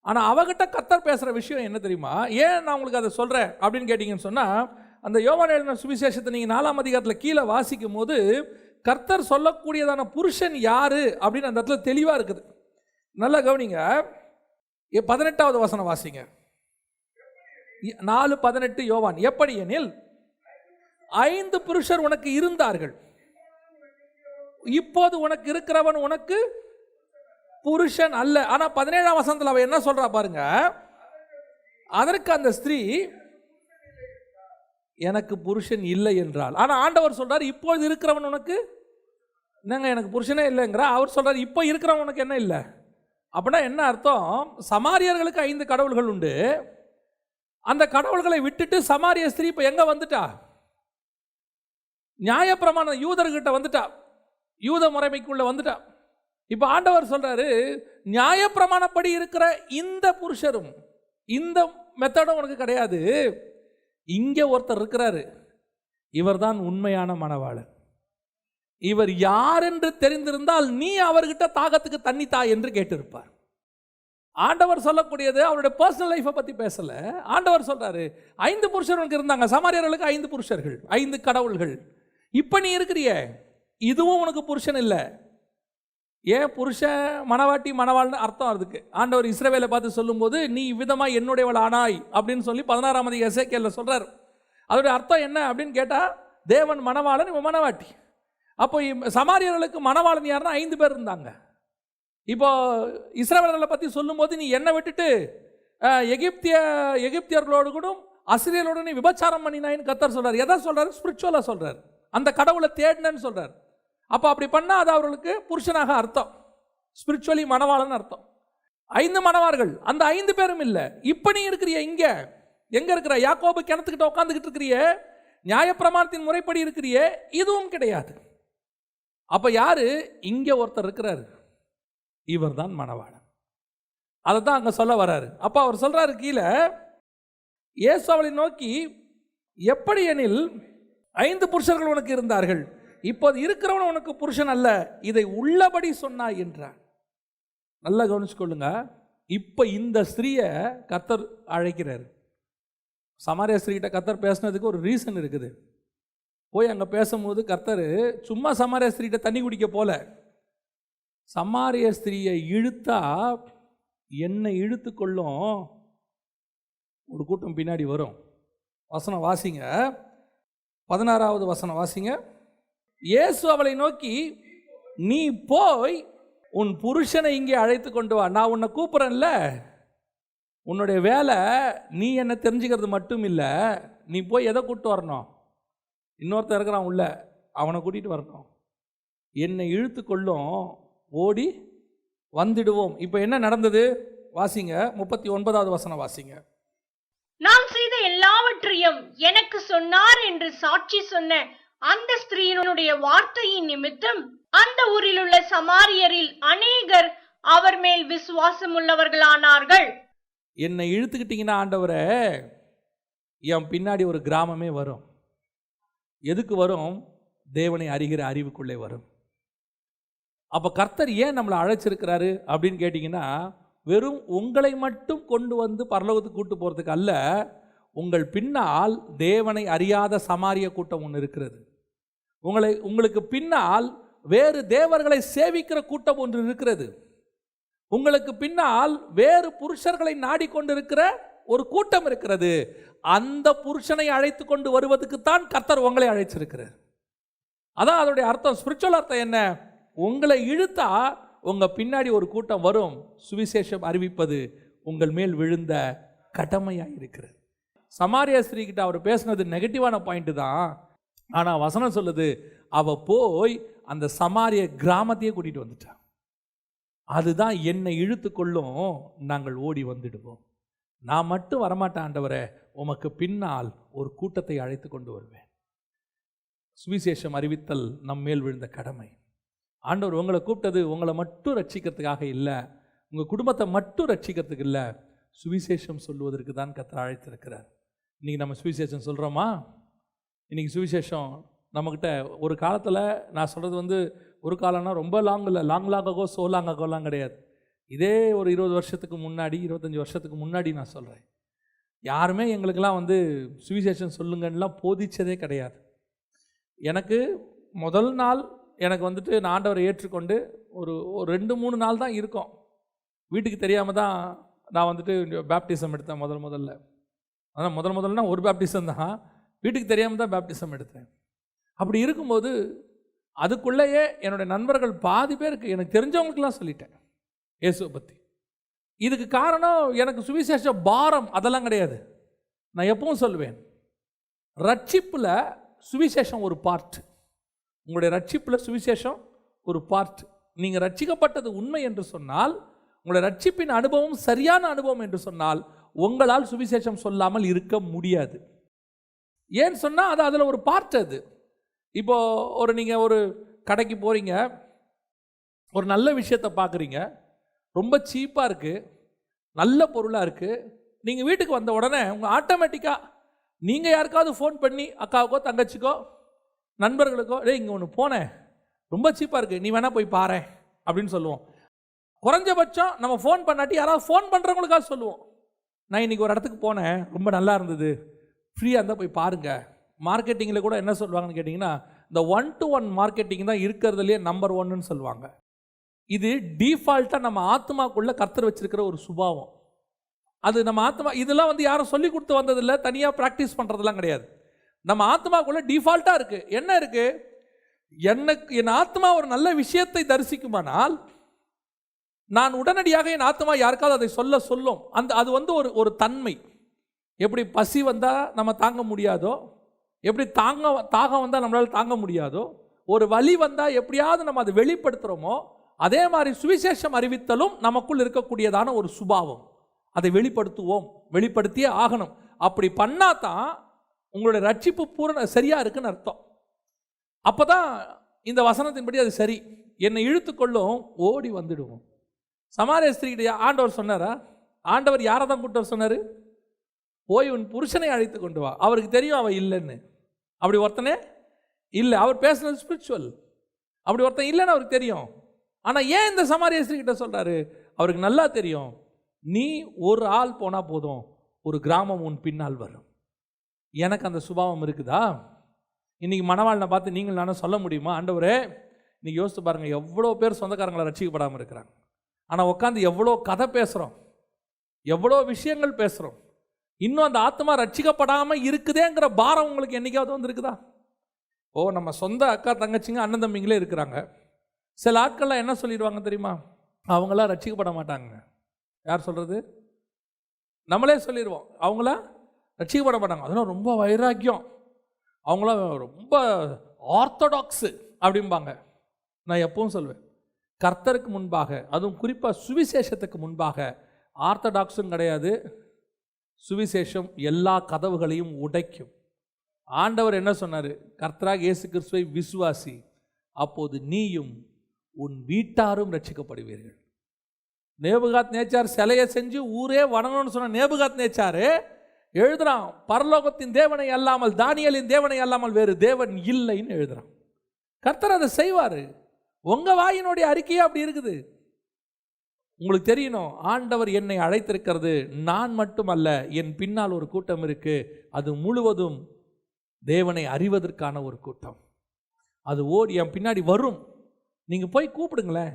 Speaker 1: ஆனால் அவகிட்ட கர்த்தர் பேசுகிற விஷயம் என்ன தெரியுமா? ஏன் நான் உங்களுக்கு அதை சொல்கிறேன் அப்படின்னு கேட்டிங்கன்னு சொன்னால், அந்த யோவான் எழுதின சுவிசேஷத்தை நீங்கள் 4ஆம் அதிகாரத்தில் கீழே வாசிக்கும் போது கர்த்தர் சொல்லக்கூடியதான புருஷன் யாரு அப்படின்னு அந்த இடத்துல தெளிவாக இருக்குது. நல்லா கவனிங்க, 18வது வசனம் வாசிங்க. 4:18 யோவான். எப்படி எனில் 5 புருஷர் உனக்கு இருந்தார்கள், இப்போது உனக்கு இருக்கிறவன் உனக்கு புருஷன் அல்ல. ஆனா 17ஆம் வசனத்தில் அவ என்ன சொல்றா பாருங்க, அதற்கு அந்த ஸ்திரீ எனக்கு புருஷன் இல்லை என்றால். ஆனா ஆண்டவர் சொல்றாரு இப்போது இருக்கிறவன் உனக்கு என்னங்க, எனக்கு புருஷனே இல்லைங்கிற. அவர் சொல்றாரு இப்போ இருக்கிறவன் உனக்கு என்ன இல்லை. அப்படின்னா என்ன அர்த்தம்? சமாரியர்களுக்கு 5 கடவுள்கள் உண்டு. அந்த கடவுள்களை விட்டுட்டு சமாரிய ஸ்திரீ இப்போ எங்க வந்துட்டா? நியாயப்பிரமாண யூதர்கிட்ட வந்துட்டா, யூத முறைமைக்குள்ள வந்துட்டா. இப்போ ஆண்டவர் சொல்றாரு, நியாயப்பிரமாணப்படி இருக்கிற இந்த புருஷரும் இந்த மெத்தடும் உனக்கு கிடையாது. இங்க ஒருத்தர் இருக்கிறாரு, இவர்தான் உண்மையான மணவாளன். இவர் யார் என்று தெரிந்திருந்தால் நீ அவர்கிட்ட தாகத்துக்கு தண்ணி தா என்று கேட்டிருப்பார். ஆண்டவர் சொல்லக்கூடியது அவருடைய பர்சனல் லைஃப்பை பற்றி பேசல. ஆண்டவர் சொல்றாரு 5 புருஷர்களுக்கு இருந்தாங்க, சமாரியர்களுக்கு 5 புருஷர்கள், 5 கடவுள்கள். இப்போ நீ இருக்கிறிய, இதுவும் உனக்கு புருஷன் இல்லை. ஏன் புருஷன் மணவாட்டி மணவாள்னு அர்த்தம் அதுக்கு. ஆண்டவர் இஸ்ரவேலை பார்த்து சொல்லும்போது நீ இவ்விதமாக என்னுடையவள் ஆனாய் அப்படின்னு சொல்லி 16ஆம் அதிகாரம் எசேக்கியேலில் சொல்கிறார். அதோடைய அர்த்தம் என்ன அப்படின்னு கேட்டால் தேவன் மணவாளன், இவன் மணவாட்டி. அப்போ சமாரியர்களுக்கு மணவாளன் யாருன்னா 5 பேர் இருந்தாங்க. இப்போ இஸ்ரவேலர்களை பற்றி சொல்லும்போது நீ என்னை விட்டுட்டு எகிப்தியர்களோடு கூட அசிரியர்களோட நீ விபச்சாரம் பண்ணினாயின்னு கர்த்தர் சொல்கிறார். எதை சொல்கிறார்? ஸ்பிரிச்சுவலாக சொல்கிறார். அந்த கடவுளை தேடினன்னு சொல்கிறார். அப்போ அப்படி பண்ணால் அது அவர்களுக்கு புருஷனாக அர்த்தம், ஸ்பிரிச்சுவலி மணவாளன் அர்த்தம். 5 மணவார்கள், அந்த 5 பேரும் இல்லை. இப்போ நீ இருக்கிறிய இங்கே எங்கே இருக்கிற? யாக்கோபு கிணத்துக்கிட்ட உட்காந்துக்கிட்டு இருக்கிறிய, நியாயப்பிரமாணத்தின் முறைப்படி இருக்கிறிய, இதுவும் கிடையாது. அப்போ யாரு? இங்கே ஒருத்தர் இருக்கிறாரு, இவர் தான் மணவாளன். அதை தான் அங்கே சொல்ல வர்றாரு. அப்போ அவர் சொல்கிறாரு கீழே, இயேசு அவளை நோக்கி, எப்படி எனில் 5 புருஷர்கள் உனக்கு இருந்தார்கள், இப்போது இருக்கிறவன் உனக்கு புருஷன் அல்ல, இதை உள்ளபடி சொன்னாய் என்றார். நல்லா கவனிச்சுக்கொள்ளுங்க. இப்போ இந்த ஸ்திரீயை கர்த்தர் அழைக்கிறார். சமாரிய ஸ்திரீகிட்ட கர்த்தர் பேசுனதுக்கு ஒரு ரீசன் இருக்குது. போய் அங்கே பேசும்போது கர்த்தர் சும்மா சமாரிய ஸ்திரீகிட்ட தண்ணி குடிக்க போல, சமாரிய ஸ்திரீயை இழுத்தா என்னை இழுத்து கொள்ளும் ஒரு கூட்டம் பின்னாடி வரும். வசனம் வாசிங்க, 16வது வசனம் வாசிங்க. இயேசு அவளை நோக்கி, நீ போய் உன் புருஷனை இங்கே அழைத்து கொண்டு வா. நான் உன்னை கூப்பிட்றேன்ல, உன்னுடைய வேலை நீ என்ன தெரிஞ்சுக்கிறது மட்டும் இல்லை, நீ போய் எதை கூப்பிட்டு வரணும்? இன்னொருத்தர் இருக்கிறான் உள்ள, அவனை கூட்டிகிட்டு வரணும். என்னை இழுத்து கொள்ளும், ஓடி வந்துடுவோம். இப்போ என்ன நடந்தது வாசிங்க, 39வது வசனம் வாசிங்க.
Speaker 2: நாம் செய்த எல்லாவற்றையும் எனக்கு சொன்னார் என்று சாட்சி சொன்ன அந்த ஸ்திரீயினுடைய வார்த்தையின் நிமித்தம் அந்த ஊரில் உள்ள சமாரியரில் அநேகர் அவர் மேல் விசுவாசம் உள்ளவர்களானார்கள்.
Speaker 1: என்னை இழுத்துக்கிட்டீங்கன்னா ஆண்டவரே, என் பின்னாடி ஒரு கிராமமே வரும். எதுக்கு வரும்? தேவனை அறிகிற அறிவுக்குள்ளே வரும். அப்போ கர்த்தர் ஏன் நம்மளை அழைச்சிருக்கிறாரு அப்படின்னு கேட்டிங்கன்னா, வெறும் உங்களை மட்டும் கொண்டு வந்து பரலோகத்துக்கு கூட்டு போகிறதுக்கு அல்ல, உங்கள் பின்னால் தேவனை அறியாத சமாரிய கூட்டம் ஒன்று இருக்கிறது. உங்களுக்கு பின்னால் வேறு தேவர்களை சேவிக்கிற கூட்டம் ஒன்று இருக்கிறது. உங்களுக்கு பின்னால் வேறு புருஷர்களை நாடிக்கொண்டிருக்கிற ஒரு கூட்டம் இருக்கிறது. அந்த புருஷனை அழைத்து கொண்டு வருவதற்குத்தான் கர்த்தர் உங்களை அழைச்சிருக்கிறார். அதான் அதோடைய அர்த்தம். ஸ்பிரிச்சுவல் அர்த்தம் என்ன? உங்களை இழுத்தா உங்க பின்னாடி ஒரு கூட்டம் வரும். சுவிசேஷம் அறிவிப்பது உங்கள் மேல் விழுந்த கடமையாக இருக்கிறது. சமாரிய ஸ்திரீ கிட்ட அவர் பேசுனது நெகட்டிவான பாயிண்ட் தான். ஆனால் வசனம் சொல்லுது, அவ போய் அந்த சமாரிய கிராமத்தையே கூட்டிட்டு வந்துட்டான். அதுதான் என்னை இழுத்து கொள்ளும், நாங்கள் ஓடி வந்துடுவோம். நான் மட்டும் வரமாட்டேன் ஆண்டவரே, உமக்கு பின்னால் ஒரு கூட்டத்தை அழைத்து கொண்டு வருவேன். சுவிசேஷம் அறிவித்தல் நம் மேல் விழுந்த கடமை. ஆண்டவர் உங்களை கூப்பிட்டது உங்களை மட்டும் ரட்சிக்கிறதுக்காக இல்லை, உங்கள் குடும்பத்தை மட்டும் ரட்சிக்கிறதுக்கு இல்லை, சுவிசேஷம் சொல்லுவதற்கு தான் கர்த்தர் அழைத்திருக்கிறார். இன்றைக்கி நம்ம சுவிசேஷம் சொல்கிறோமா? இன்றைக்கி சுவிசேஷம் நம்மக்கிட்ட ஒரு காலத்தில், நான் சொல்கிறது ஒரு காலம்னா ரொம்ப லாங் இல்லை, லாங்காகோ சோலாங்காகோலாம் கிடையாது. இதே ஒரு 20 வருஷத்துக்கு முன்னாடி, 25 வருஷத்துக்கு முன்னாடி நான் சொல்கிறேன். யாருமே எங்களுக்கெல்லாம் சுவிசேஷம் சொல்லுங்கன்னெலாம் போதிச்சதே கிடையாது. எனக்கு முதல் நாள் எனக்கு நான் ஆண்டவரை ஏற்றுக்கொண்டு ஒரு 2-3 நாள் தான் இருக்கும். வீட்டுக்கு தெரியாமல் தான் நான் பேப்டிசம் எடுத்தேன் முதல்ல. அதான் முதல்னா ஒரு பேப்டிசம் தான், வீட்டுக்கு தெரியாமல் தான் பேப்டிசம் எடுத்தேன். அப்படி இருக்கும்போது அதுக்குள்ளேயே என்னுடைய நண்பர்கள் பாதி பேருக்கு, எனக்கு தெரிஞ்சவங்களுக்கெல்லாம் சொல்லிட்டேன் இயேசுவை பற்றி. இதுக்கு காரணம் எனக்கு சுவிசேஷ பாரம் அதெல்லாம் கிடையாது. நான் எப்பவும் சொல்லுவேன், ரட்சிப்பில் சுவிசேஷம் ஒரு பார்ட். உங்களுடைய ரட்சிப்பில் சுவிசேஷம் ஒரு பார்ட். நீங்கள் ரட்சிக்கப்பட்டது உண்மை என்று சொன்னால், உங்களுடைய ரட்சிப்பின் அனுபவம் சரியான அனுபவம் என்று சொன்னால், உங்களால் சுவிசேஷம் சொல்லாமல் இருக்க முடியாது. ஏன்னு சொன்னால் அது அதில் ஒரு பார்ட். அது இப்போது நீங்கள் ஒரு கடைக்கு போகிறீங்க, ஒரு நல்ல விஷயத்தை பார்க்குறீங்க, ரொம்ப சீப்பாக இருக்குது, நல்ல பொருளாக இருக்குது. நீங்கள் வீட்டுக்கு வந்த உடனே உங்கள் ஆட்டோமேட்டிக்காக நீங்கள் யாருக்காவது ஃபோன் பண்ணி அக்காவுக்கோ தங்கச்சிக்கோ நண்பர்களுக்கோ, இங்கே ஒன்று போனேன் ரொம்ப சீப்பாக இருக்குது, நீ வேணால் போய் பாரு அப்படின்னு சொல்லுவோம். குறைஞ்சபட்சம் நம்ம ஃபோன் பண்ணாட்டி யாராவது ஃபோன் பண்ணுறவங்களுக்காக சொல்லுவோம், நான் இன்றைக்கி ஒரு இடத்துக்கு போனேன் ரொம்ப நல்லா இருந்தது, ஃப்ரீயாக இருந்தால் போய் பாருங்கள். மார்க்கெட்டிங்கில் கூட என்ன சொல்லுவாங்கன்னு கேட்டிங்கன்னா, இந்த 1-to-1 மார்க்கெட்டிங் தான் இருக்கிறதுலையே நம்பர் 1ன்னு சொல்லுவாங்க. இது டிஃபால்ட்டாக நம்ம ஆத்மாக்குள்ள கர்த்தர் வச்சிருக்கிற ஒரு சுபாவம். அது நம்ம ஆத்மா, இதெல்லாம் வந்து யாரும் சொல்லி கொடுத்து வந்ததில்லை, தனியாக ப்ராக்டிஸ் பண்ணுறதெல்லாம் கிடையாது. நம்ம ஆத்மாக்குள்ள டிஃபால்ட்டாக இருக்குது. என்ன இருக்குது? என் ஆத்மா ஒரு நல்ல விஷயத்தை தரிசிக்குமானால் நான் உடனடியாக என் ஆத்மா யாருக்காவது அதை சொல்லும். அது வந்து ஒரு தன்மை. எப்படி பசி வந்தால் நம்ம தாங்க முடியாதோ, எப்படி தாகம் வந்தால் நம்மளால் தாங்க முடியாதோ, ஒரு வலி வந்தால் எப்படியாவது நம்ம அதை வெளிப்படுத்துகிறோமோ, அதே மாதிரி சுவிசேஷம் அறிவித்தலும் நமக்குள் இருக்கக்கூடியதான ஒரு சுபாவம். அதை வெளிப்படுத்தியே ஆகணும். அப்படி பண்ணாதான் உங்களுடைய ரட்சிப்பு சரியாக இருக்குன்னு அர்த்தம். அப்போ தான் இந்த வசனத்தின்படி அது சரி. என்னை இழுத்துக்கொள்ளும், ஓடி வந்துடுவோம். சமாரிய ஸ்திரீகிட்ட ஆண்டவர் சொன்னாரா? ஆண்டவர் யாரை தான் கூட்டு வர சொன்னார்? போய் உன் புருஷனை அழைத்து கொண்டு வா. அவருக்கு தெரியும் அவன் இல்லைன்னு. அப்படி ஒருத்தனே இல்லை. அவர் பேசுனது ஸ்பிரிச்சுவல். அப்படி ஒருத்தன் இல்லைன்னு அவருக்கு தெரியும். ஆனால் ஏன் இந்த சமாரிய ஸ்திரீகிட்ட சொல்கிறாரு? அவருக்கு நல்லா தெரியும், நீ ஒரு ஆள் போனால் போதும், ஒரு கிராமம் உன் பின்னால் வரும். எனக்கு அந்த சுபாவம் இருக்குதா? இன்றைக்கி மணவாளனை பார்த்து நீங்கள் நானும் சொல்ல முடியுமா? ஆண்டவரே, இன்றைக்கி யோசித்து பாருங்கள், எவ்வளோ பேர் சொந்தக்காரங்களை ரட்சிக்கப்படாமல் இருக்கிறாங்க. ஆனால் உட்காந்து எவ்வளோ கதை பேசுகிறோம், எவ்வளோ விஷயங்கள் பேசுகிறோம். இன்னும் அந்த ஆத்மா ரட்சிக்கப்படாமல் இருக்குதேங்கிற பாரம் உங்களுக்கு என்றைக்காவது வந்துருக்குதா? நம்ம சொந்த அக்கா தங்கச்சிங்க அண்ணன் தம்பிங்களே இருக்கிறாங்க. சில ஆட்கள்லாம் என்ன சொல்லிடுவாங்க தெரியுமா? அவங்களாம் ரட்சிக்கப்பட மாட்டாங்க. யார் சொல்கிறது? நம்மளே சொல்லிடுவோம், அவங்களாம் ரட்சிக்கப்பட மாட்டாங்க. அதெல்லாம் ரொம்ப வைராக்கியம், அவங்களாம் ரொம்ப ஆர்த்தடாக்ஸு அப்படிம்பாங்க. நான் எப்பவும் சொல்வேன், கர்த்தருக்கு முன்பாக, அதுவும் குறிப்பாக சுவிசேஷத்துக்கு முன்பாக ஆர்த்தடாக்ஸும் கிடையாது. சுவிசேஷம் எல்லா கதவுகளையும் உடைக்கும். ஆண்டவர் என்ன சொன்னார்? கர்த்தராக இயேசு கிறிஸ்துவை விசுவாசி, அப்போது நீயும் உன் வீட்டாரும் ரட்சிக்கப்படுவீர்கள். நேபுகாத் நேச்சார் சிலையை செஞ்சு ஊரே வணங்கணும்னு சொன்ன நேபுகாத் நேச்சாரு எழுதுறான், பரலோகத்தின் தேவனை அல்லாமல், தானியேலின் தேவனை அல்லாமல் வேறு தேவன் இல்லைன்னு எழுதுறான். கர்த்தர் அதை செய்வார். உங்கள் வாயினுடைய அறிக்கையே அப்படி இருக்குது. உங்களுக்கு தெரியணும், ஆண்டவர் என்னை அழைத்திருக்கிறது நான் மட்டுமல்ல, என் பின்னால் ஒரு கூட்டம் இருக்கு. அது முழுவதும் தேவனை அறிவதற்கான ஒரு கூட்டம். அது ஓடி என் பின்னாடி வரும். நீங்கள் போய் கூப்பிடுங்களேன்.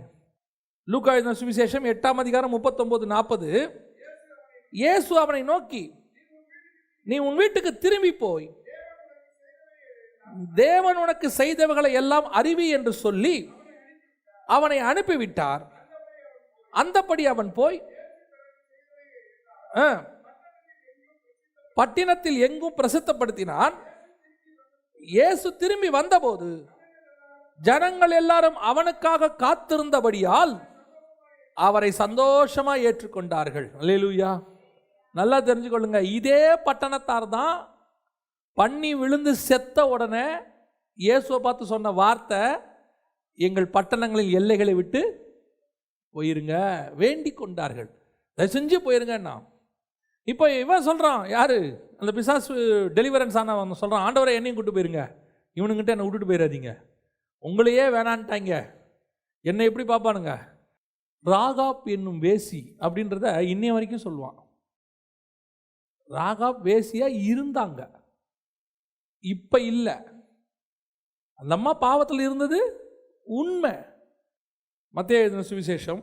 Speaker 1: லூக்கா எழுதின சுவிசேஷம் 8:39-40. இயேசு அவனை நோக்கி, நீ உன் வீட்டுக்கு திரும்பி போய் தேவன் உனக்கு செய்தவைகளை எல்லாம் அறிவி என்று சொல்லி அவனை அனுப்பிவிட்டார். அந்தபடி அவன் போய் பட்டினத்தில் எங்கும் பிரசித்தப்படுத்தினான். இயேசு திரும்பி வந்தபோது ஜனங்கள் எல்லாரும் அவனுக்காக காத்திருந்தபடியால் அவரை சந்தோஷமாக ஏற்றுக்கொண்டார்கள். அல்லேலூயா. நல்லா தெரிஞ்சுக்கொள்ளுங்க, இதே பட்டணத்தார் தான் பண்ணி விழுந்து செத்த உடனே இயேசுவை பார்த்து சொன்ன வார்த்தை, எங்கள் பட்டணங்களின் எல்லைகளை விட்டு போயிருங்க, வேண்டிக் கொண்டார்கள். அதை செஞ்சு போயிருங்கன்னா. இப்போ இவன் சொல்கிறான், யாரு? அந்த பிசாசு டெலிவரன்ஸ் ஆனவன் சொல்கிறான், ஆண்டவரை என்னையும் கூட்டு போயிருங்க, இவனுங்கிட்ட என்னை விட்டுட்டு போயிடாதீங்க, உங்களையே வேணான்ட்டாங்க, என்னை எப்படி பார்ப்பானுங்க? ராகாப் என்னும் வேசி அப்படின்றத இன்னைய வரைக்கும் சொல்லுவான். ராகாப் வேசியா இருந்தாங்க, இப்ப இல்லை. அந்த அம்மா பாவத்தில் இருந்தது உண்மை. மத்தேயு எழுதின சுவிசேஷம்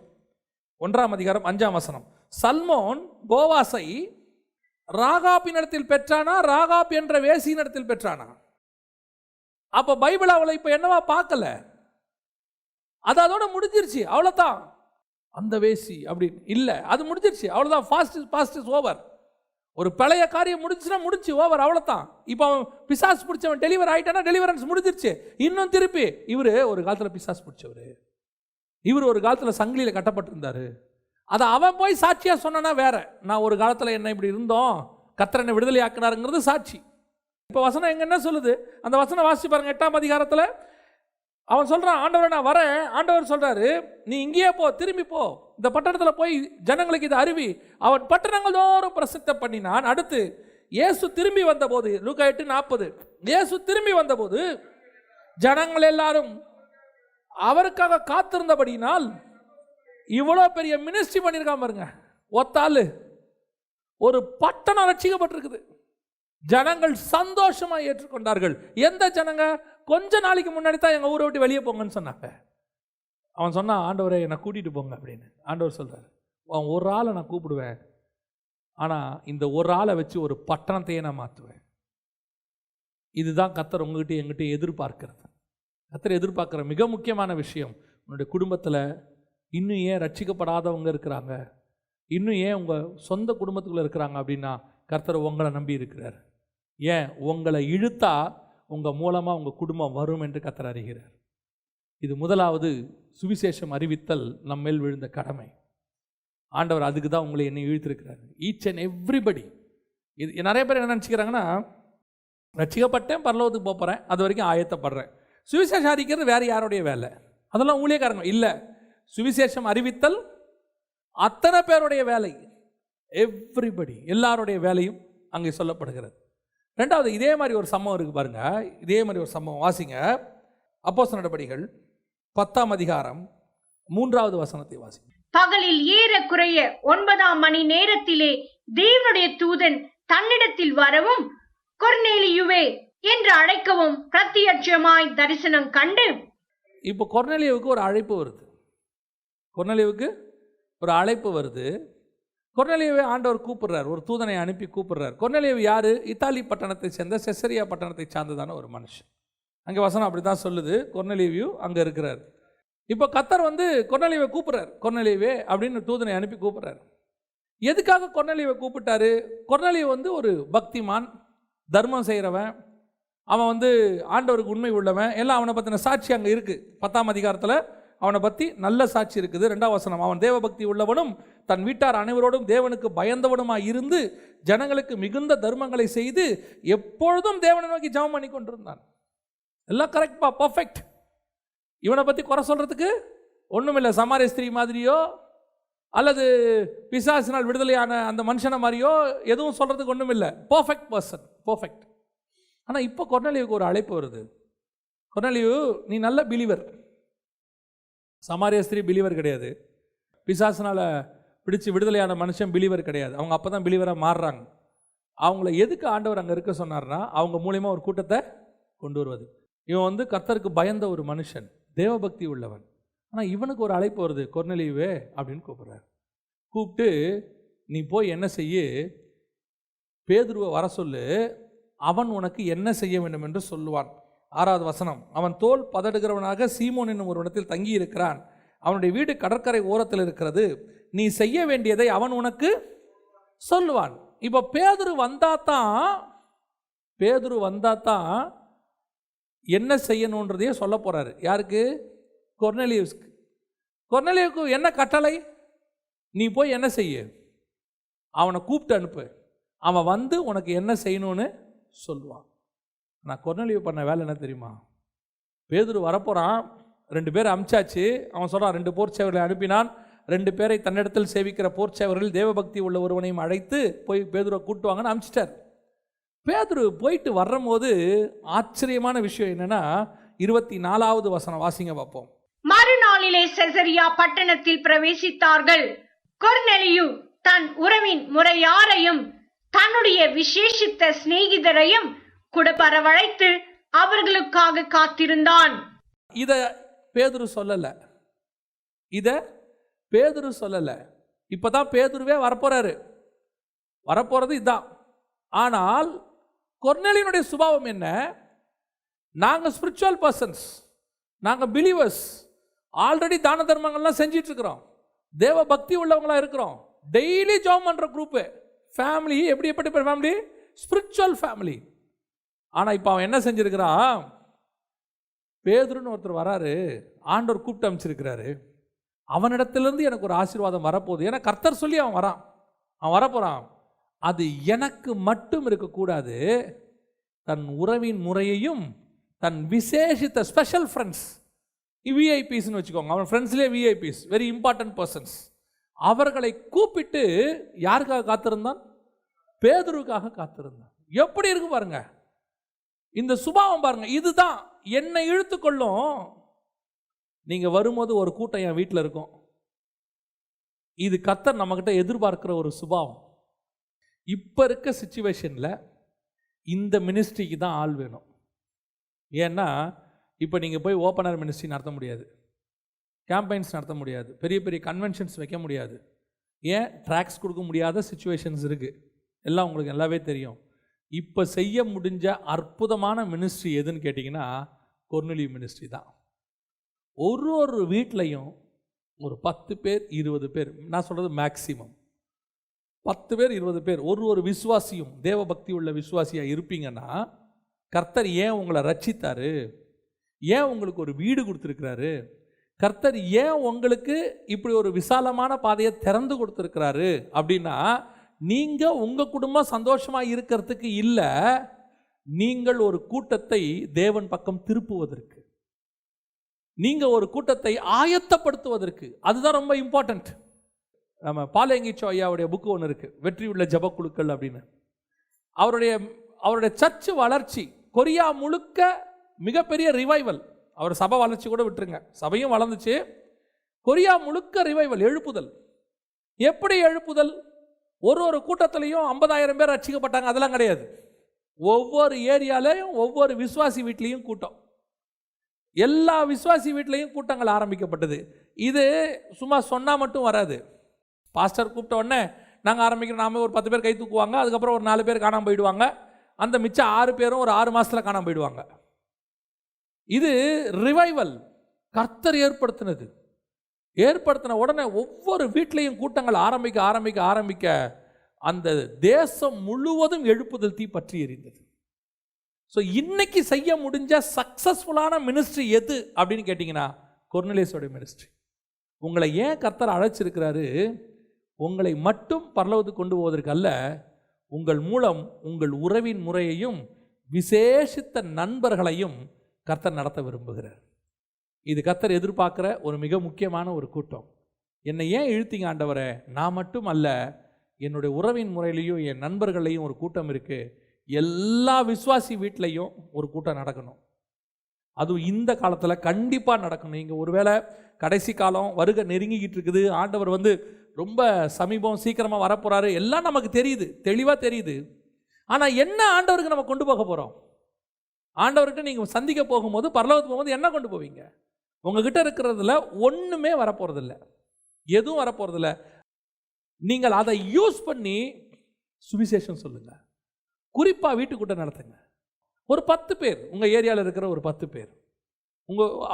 Speaker 1: 1:5 சல்மோன் போவாசை ராகாப்பினிடத்தில் பெற்றானா, ராகாப் என்ற வேசியினிடத்தில் பெற்றானா? அப்ப பைபிள் அவளை இப்ப என்னவா பார்க்கல, அது அதோட முடிஞ்சிருச்சு, அவ்வளவுதான். அந்த வேசி அப்படின்னு இல்லை, அது முடிஞ்சிருச்சு, அவ்வளவுதான். Fast is over. ஒரு பழைய காரியம் முடிஞ்சுன்னா முடிச்சு, ஓவர், அவ்வளோதான். இப்போ அவன் பிசாஸ் பிடிச்சவன் டெலிவர் ஆகிட்டானா டெலிவரன்ஸ் முடிஞ்சிருச்சு. இன்னும் திருப்பி இவர் ஒரு காலத்தில் பிசாஸ் பிடிச்சவர், இவர் ஒரு காலத்தில் சங்கிலியில் கட்டப்பட்டிருந்தார். அதை அவன் போய் சாட்சியாக சொன்னானா வேற, நான் ஒரு காலத்தில் என்ன இப்படி இருந்தோம், கர்த்தர் என்னை விடுதலை ஆக்கினாருங்கிறது சாட்சி. இப்போ வசனம் எங்க என்ன சொல்லுது? அந்த வசனம் வாசிச்சு பாருங்க. 8 அவன் சொல்கிறான், ஆண்டவரை நான் வரேன். ஆண்டவர் சொல்கிறாரு, நீ இங்கேயே போ, திரும்பி போ, இந்த பட்டணத்தில் போய் ஜனங்களுக்கு இதை அறிவி. அவன் பட்டணங்கள் தோறும் பிரசித்தம் பண்ணினான். அடுத்து இயேசு திரும்பி வந்தபோது, லூக்கா 8:40, இயேசு திரும்பி வந்தபோது ஜனங்கள் எல்லாரும் அவருக்காக காத்திருந்தபடினால், இவ்வளோ பெரிய மினிஸ்ட்ரி பண்ணியிருக்காம பாருங்க. ஒத்தாளு ஒரு பட்டணம் ரட்சிக்கப்பட்டிருக்குது. ஜனங்கள் சந்தோஷமாக ஏற்றுக்கொண்டார்கள். எந்த ஜனங்க? கொஞ்ச நாளைக்கு முன்னாடி தான் எங்கள் ஊரை விட்டு வெளியே போங்கன்னு சொன்னாங்க. அவன் சொன்னான், ஆண்டவரை என்னை கூட்டிகிட்டு போங்க அப்படின்னு. ஆண்டவர் சொல்கிறார், அவன் ஒரு ஆளை நான் கூப்பிடுவேன், ஆனால் இந்த ஒரு ஆளை வச்சு ஒரு பட்டணத்தையே நான் மாற்றுவேன். இதுதான் கர்த்தர் உங்ககிட்ட எங்கிட்ட எதிர்பார்க்கிறது. கர்த்தர் எதிர்பார்க்குற மிக முக்கியமான விஷயம், உன்னுடைய குடும்பத்தில் இன்னும் ஏன் ரட்சிக்கப்படாதவங்க இருக்கிறாங்க, இன்னும் ஏன் உங்கள் சொந்த குடும்பத்துக்குள்ளே இருக்கிறாங்க அப்படின்னா, கர்த்தர் உங்களை நம்பி இருக்கிறார். ஏன் உங்களை இழுத்தா உங்கள் மூலமாக உங்கள் குடும்பம் வரும் என்று கர்த்தர் அறிகிறார். இது முதலாவது சுவிசேஷம் அறிவித்தல் நம்மேல் விழுந்த கடமை. ஆண்டவர் அதுக்கு தான் உங்களை என்னை இழுத்திருக்கிறார். Each and everybody. இது நிறைய பேர் என்ன நினச்சிக்கிறாங்கன்னா, ரட்சிக்கப்பட்டேன், பரலோகத்துக்கு போகிறேன், அது வரைக்கும் ஆயத்தப்படுறேன். சுவிசேஷம் அறிவிக்கிறது வேறு யாருடைய வேலை, அதெல்லாம் ஊழியக்காரங்க இல்லை. சுவிசேஷம் அறிவித்தல் அத்தனை பேருடைய வேலை. எவ்ரிபடி, எல்லாருடைய வேலையும் அங்கே சொல்லப்படுகிறது. ரெண்டாவது, இதே மாதிரி ஒரு சம்பவம் இருக்குது பாருங்க. இதே மாதிரி ஒரு சம்பவம் வாசிங்க. அப்போஸ்தலர் நடபடிகள் 10ஆம் அதிகாரம் 3வது வசனத்தை வாசிங்க.
Speaker 2: பகலில் ஏறக்குறைய 9ஆம் மணி நேரத்திலே தேவனுடைய தூதன் தன்னிடத்தில் வரவும், கொர்நேலியுவே என்று அழைக்கவும் பிரத்யட்சமாய் தரிசனம் கண்டு.
Speaker 1: இப்போ கொர்நேலியுவுக்கு ஒரு அழைப்பு வருது. கொர்நேலியுவுக்கு ஒரு அழைப்பு வருது. கொர்நேலியுவை ஆண்டவர் கூப்பிடுறார், ஒரு தூதனை அனுப்பி கூப்பிடுறார். கொர்நேலியு யாரு? இத்தாலி பட்டணத்தை சேர்ந்த செசரியா பட்டணத்தை சார்ந்ததான ஒரு மனுஷன். அங்கே வசனம் அப்படி தான் சொல்லுது. கொர்நேலியு அங்கே இருக்கிறார். இப்போ கர்த்தர் கொர்நேலியுவை கூப்பிடுறார். கொர்நேலியுவே அப்படின்னு தூதனை அனுப்பி கூப்பிடுறார். எதுக்காக கொர்நேலியுவை கூப்பிட்டாரு? கொர்நேலியு ஒரு பக்திமான், தர்மம் செய்கிறவன், அவன் ஆண்டவருக்கு உண்மை உள்ளவன், எல்லாம் அவனை பற்றின சாட்சி அங்கே இருக்குது. 10ஆம் அதிகாரத்தில் அவனை பற்றி நல்ல சாட்சி இருக்குது. 2ஆம் வசனம், அவன் தேவபக்தி உள்ளவனும் தன் வீட்டார் அனைவரோடும் தேவனுக்கு பயந்தவனுமாய் இருந்து ஜனங்களுக்கு மிகுந்த தர்மங்களை செய்து எப்பொழுதும் தேவனை நோக்கி ஜெபம் பண்ணி கொண்டிருந்தான். எல்லாம் கரெக்ட்பா, பர்ஃபெக்ட். இவனை பற்றி குறை சொல்கிறதுக்கு ஒன்றும் இல்லை. சமாரிய ஸ்திரீ மாதிரியோ அல்லது பிசாசினால் விடுதலையான அந்த மனுஷனை மாதிரியோ எதுவும் சொல்கிறதுக்கு ஒன்றும் இல்லை. Perfect person, perfect. ஆனால் இப்போ கொர்நேலியுவுக்கு ஒரு அழைப்பு வருது. கொர்நேலியு, நீ நல்ல பிலீவர். சமாரிய ஸ்திரீ பிலீவர் கிடையாது. பிசாசினால் பிடிச்சி விடுதலையான மனுஷன் பிலீவர் கிடையாது. அவங்க அப்போ தான் பிலீவராக மாறுறாங்க. அவங்கள எதுக்கு ஆண்டவர் அங்கே இருக்க சொன்னார்னா, அவங்க மூலிமா ஒரு கூட்டத்தை கொண்டு வருவது. இவன் கர்த்தருக்கு பயந்த ஒரு மனுஷன், தேவபக்தி உள்ளவன். ஆனால் இவனுக்கு ஒரு அழைப்பு வருது, கொர்நேலியுவே அப்படின்னு கூப்பிட்றாரு. கூப்பிட்டு, நீ போய் என்ன செய்ய, பேதுருவை வர சொல்லு, அவன் உனக்கு என்ன செய்ய வேண்டும் என்று சொல்லுவான். 6வது வசனம், அவன் தோல் பதடுகிறவனாக சீமோன் என்னும் ஒரு இடத்தில் தங்கி இருக்கிறான். அவனுடைய வீடு கடற்கரை ஓரத்தில் இருக்கிறது. நீ செய்ய வேண்டியதை அவன் உனக்கு சொல்லுவான். இப்போ பேதுரு வந்தாதான் என்ன செய்யணுன்றதையே சொல்ல போறாரு. யாருக்கு? கொர்நேலியுஸ்க்கு. கொர்நேலியுவுக்கு என்ன கட்டளை? நீ போய் என்ன செய்ய, அவனை கூப்பிட்டு அனுப்பு, அவன் உனக்கு என்ன செய்யணும்னு சொல்லுவான். நான் கொர்நேலியு பண்ண வேலை என்ன தெரியுமா? பேதுரு வரப்போகிறான், 2 பேரை அமிச்சாச்சு. அவன் சொல்கிறான், 2 போர்ச்சேவர்களை அனுப்பினான். 2 பேரை தன்னிடத்தில் சேவிக்கிற போர்ச்சேவர்கள் தேவபக்தி உள்ள ஒருவனையும் அழைத்து போய் பேதுருவை கூட்டுவாங்கன்னு அமிச்சிட்டார். பேதுரு போயிட்டு வரும்போது ஆச்சரியமான விஷயம் என்னன்னா, 24வது வசனம் வாசிங்க பார்ப்போம்.
Speaker 2: மறுநாளிலே செசரியா பட்டணத்தில் பிரவேசித்தார்கள். கொர்நேலியு தன் உறவின் முறையாரையும் தன்னுடைய விசேஷித்த சிநேகிதரையும் கூட வரவழைத்து அவர்களுக்காக காத்திருந்தான்.
Speaker 1: இத பேதுரு சொல்லல. இப்பதான் பேதுருவே வரப்போறது இதான். ஆனால் கொர்நேலியுனுடைய சுபாவம் என்ன? நாங்க ஸ்பிரிச்சுவல் பர்சன்ஸ், நாங்க பிலீவர்ஸ், ஆல்ரெடி தான தர்மங்கள்லாம் செஞ்சிட்டு இருக்கிறோம், தேவ பக்தி உள்ளவங்களா இருக்கிறோம், டெய்லி ஜெபம் பண்ற குரூப் ஃபேமிலி. எப்படிப்பட்ட ஃபேமிலி? Spiritual family. ஆனால் இப்போ அவன் என்ன செஞ்சிருக்கிறான்? பேதுருன்னு ஒருத்தர் வராரு, ஆண்டவர் கூப்பிட்டு அமைச்சிருக்கிறாரு, அவனிடத்திலிருந்து எனக்கு ஒரு ஆசீர்வாதம் வரப்போகுது. ஏன்னா கர்த்தர் சொல்லி அவன் வரப்போகிறான். அது எனக்கு மட்டும் இருக்கக்கூடாது, தன் உறவின் முறையையும் தன் விசேஷித்த ஸ்பெஷல் ஃப்ரெண்ட்ஸ், விஐபிஸ்ன்னு வச்சுக்கோங்க, அவன் ஃப்ரெண்ட்ஸ்லேயே விஐபிஸ், வெரி இம்பார்ட்டன்ட் பர்சன்ஸ், அவர்களை கூப்பிட்டு யாருக்காக காத்திருந்தான்? பேதுருவுக்காக காத்திருந்தான். எப்படி இருக்கு பாருங்க இந்த சுபாவம், பாருங்க. இதுதான் என்னை இழுத்துக்கொள்ளும். நீங்க வரும்போது ஒரு கூட்டம் என் வீட்டில் இருக்கும். இது கர்த்தர் நம்மகிட்ட எதிர்பார்க்கிற ஒரு சுபாவம். இப்போ இருக்க சிச்சுவேஷனில் இந்த மினிஸ்ட்ரிக்கு தான் ஆள் வேணும். ஏன்னா இப்போ நீங்கள் போய் ஓப்பனர் மினிஸ்ட்ரி நடத்த முடியாது. கேம்பெயின்ஸ் நடத்த முடியாது, பெரிய பெரிய கன்வென்ஷன்ஸ் வைக்க முடியாது. ஏன்? ட்ராக்ஸ் கொடுக்க முடியாத சிச்சுவேஷன்ஸ் இருக்குது. எல்லாம் உங்களுக்கு நல்லாவே தெரியும். இப்போ செய்ய முடிஞ்ச அற்புதமான மினிஸ்ட்ரி எதுன்னு கேட்டிங்கன்னா கொர்நேலியு மினிஸ்ட்ரி தான். ஒரு வீட்லையும் ஒரு 10 பேர் 20 பேர், நான் சொல்கிறது மேக்சிமம் 10 பேர் 20 பேர் ஒரு விசுவாசியும் தேவ பக்தி உள்ள விசுவாசியாக இருப்பீங்கன்னா கர்த்தர் ஏன் உங்களை ரட்சித்தாரு? ஏன் உங்களுக்கு ஒரு வீடு கொடுத்துருக்கிறாரு? கர்த்தர் ஏன் உங்களுக்கு இப்படி ஒரு விசாலமான பாதையை திறந்து கொடுத்துருக்கிறாரு அப்படின்னா, நீங்கள் உங்கள் குடும்பம் சந்தோஷமாக இருக்கிறதுக்கு இல்லை, நீங்கள் ஒரு கூட்டத்தை தேவன் பக்கம் திருப்புவதற்கு, நீங்கள் ஒரு கூட்டத்தை ஆயத்தப்படுத்துவதற்கு. அதுதான் ரொம்ப இம்பார்ட்டன்ட். நம்ம பாலேங்கிச்சோ ஐயாவுடைய புக்கு ஒன்று இருக்குது, வெற்றி உள்ள ஜபக்குழுக்கள் அப்படின்னு. அவருடைய சர்ச்சு வளர்ச்சி கொரியா முழுக்க மிகப்பெரிய ரிவைவல். அவர் சபை வளர்ச்சி கூட விட்டுருங்க, சபையும் வளர்ந்துச்சு, கொரியா முழுக்க ரிவைவல், எழுப்புதல். எப்படி எழுப்புதல்? ஒரு கூட்டத்திலையும் 50,000 பேர் ரட்சிக்கப்பட்டாங்க, அதெல்லாம் கிடையாது. ஒவ்வொரு ஏரியாலையும் ஒவ்வொரு விசுவாசி வீட்லேயும் கூட்டம், எல்லா விசுவாசி வீட்லேயும் கூட்டங்கள் ஆரம்பிக்கப்பட்டது. இது சும்மா சொன்னால் மட்டும் வராது. பாஸ்டர் கூப்பிட்ட உடனே நாங்கள் ஆரம்பிக்கிறோம், நாம ஒரு 10 பேர் கை தூக்குவாங்க, அதுக்கப்புறம் ஒரு 4 பேர் காணாமல் போயிடுவாங்க, அந்த மிச்சம் 6 பேரும் ஒரு 6 மாதத்தில் காணாமல் போயிடுவாங்க. இது ரிவைவல், கர்த்தர் ஏற்படுத்தின உடனே ஒவ்வொரு வீட்லேயும் கூட்டங்கள் ஆரம்பிக்க அந்த தேசம் முழுவதும் எழுப்புதல் தீ பற்றி எரிந்தது. ஸோ இன்னைக்கு செய்ய முடிஞ்ச சக்ஸஸ்ஃபுல்லான மினிஸ்ட்ரி எது அப்படின்னு கேட்டிங்கன்னா கொர்நேலியுஸோட மினிஸ்ட்ரி. உங்களை ஏன் கர்த்தர் அழைச்சிருக்கிறாரு? உங்களை மட்டும் பரலோகத்துக்கு கொண்டு போவதற்கு அல்ல, உங்கள் மூலம் உங்கள் உறவின் முறையையும் விசேஷித்த நண்பர்களையும் கர்த்தர் நடத்த விரும்புகிறார். இது கர்த்தர் எதிர்பார்க்குற ஒரு மிக முக்கியமான ஒரு கூட்டம். என்னை ஏன் இழுத்தீங்க ஆண்டவரே? நான் மட்டும் அல்ல, என்னுடைய உறவின் முறையிலையும் என் நண்பர்களையும் ஒரு கூட்டம் இருக்குது. எல்லா விசுவாசி வீட்லையும் ஒரு கூட்டம் நடக்கணும். அதுவும் இந்த காலத்தில் கண்டிப்பாக நடக்கணும். நீங்கள் ஒருவேளை கடைசி காலம் வருகை நெருங்கிக்கிட்டு இருக்குது, ஆண்டவர் ரொம்ப சமீபம் சீக்கிரமாக வரப்போகிறாரு, எல்லாம் நமக்கு தெரியுது, தெளிவாக தெரியுது. ஆனால் என்ன ஆண்டவருக்கு நம்ம கொண்டு போக போகிறோம்? ஆண்டவர்கிட்ட நீங்கள் சந்திக்க போகும்போது, பரலோகத்துக்கு போகும்போது என்ன கொண்டு போவீங்க? உங்ககிட்ட இருக்கிறதுல ஒன்றுமே வரப்போகிறதில்ல, எதுவும் வரப்போகிறதில்ல. நீங்கள் அதை யூஸ் பண்ணி சுவிசேஷம் சொல்லுங்கள். குறிப்பாக வீட்டுக்கூட்டம் நடத்துங்க. ஒரு 10 பேர், உங்கள் ஏரியாவில் இருக்கிற ஒரு 10 பேர்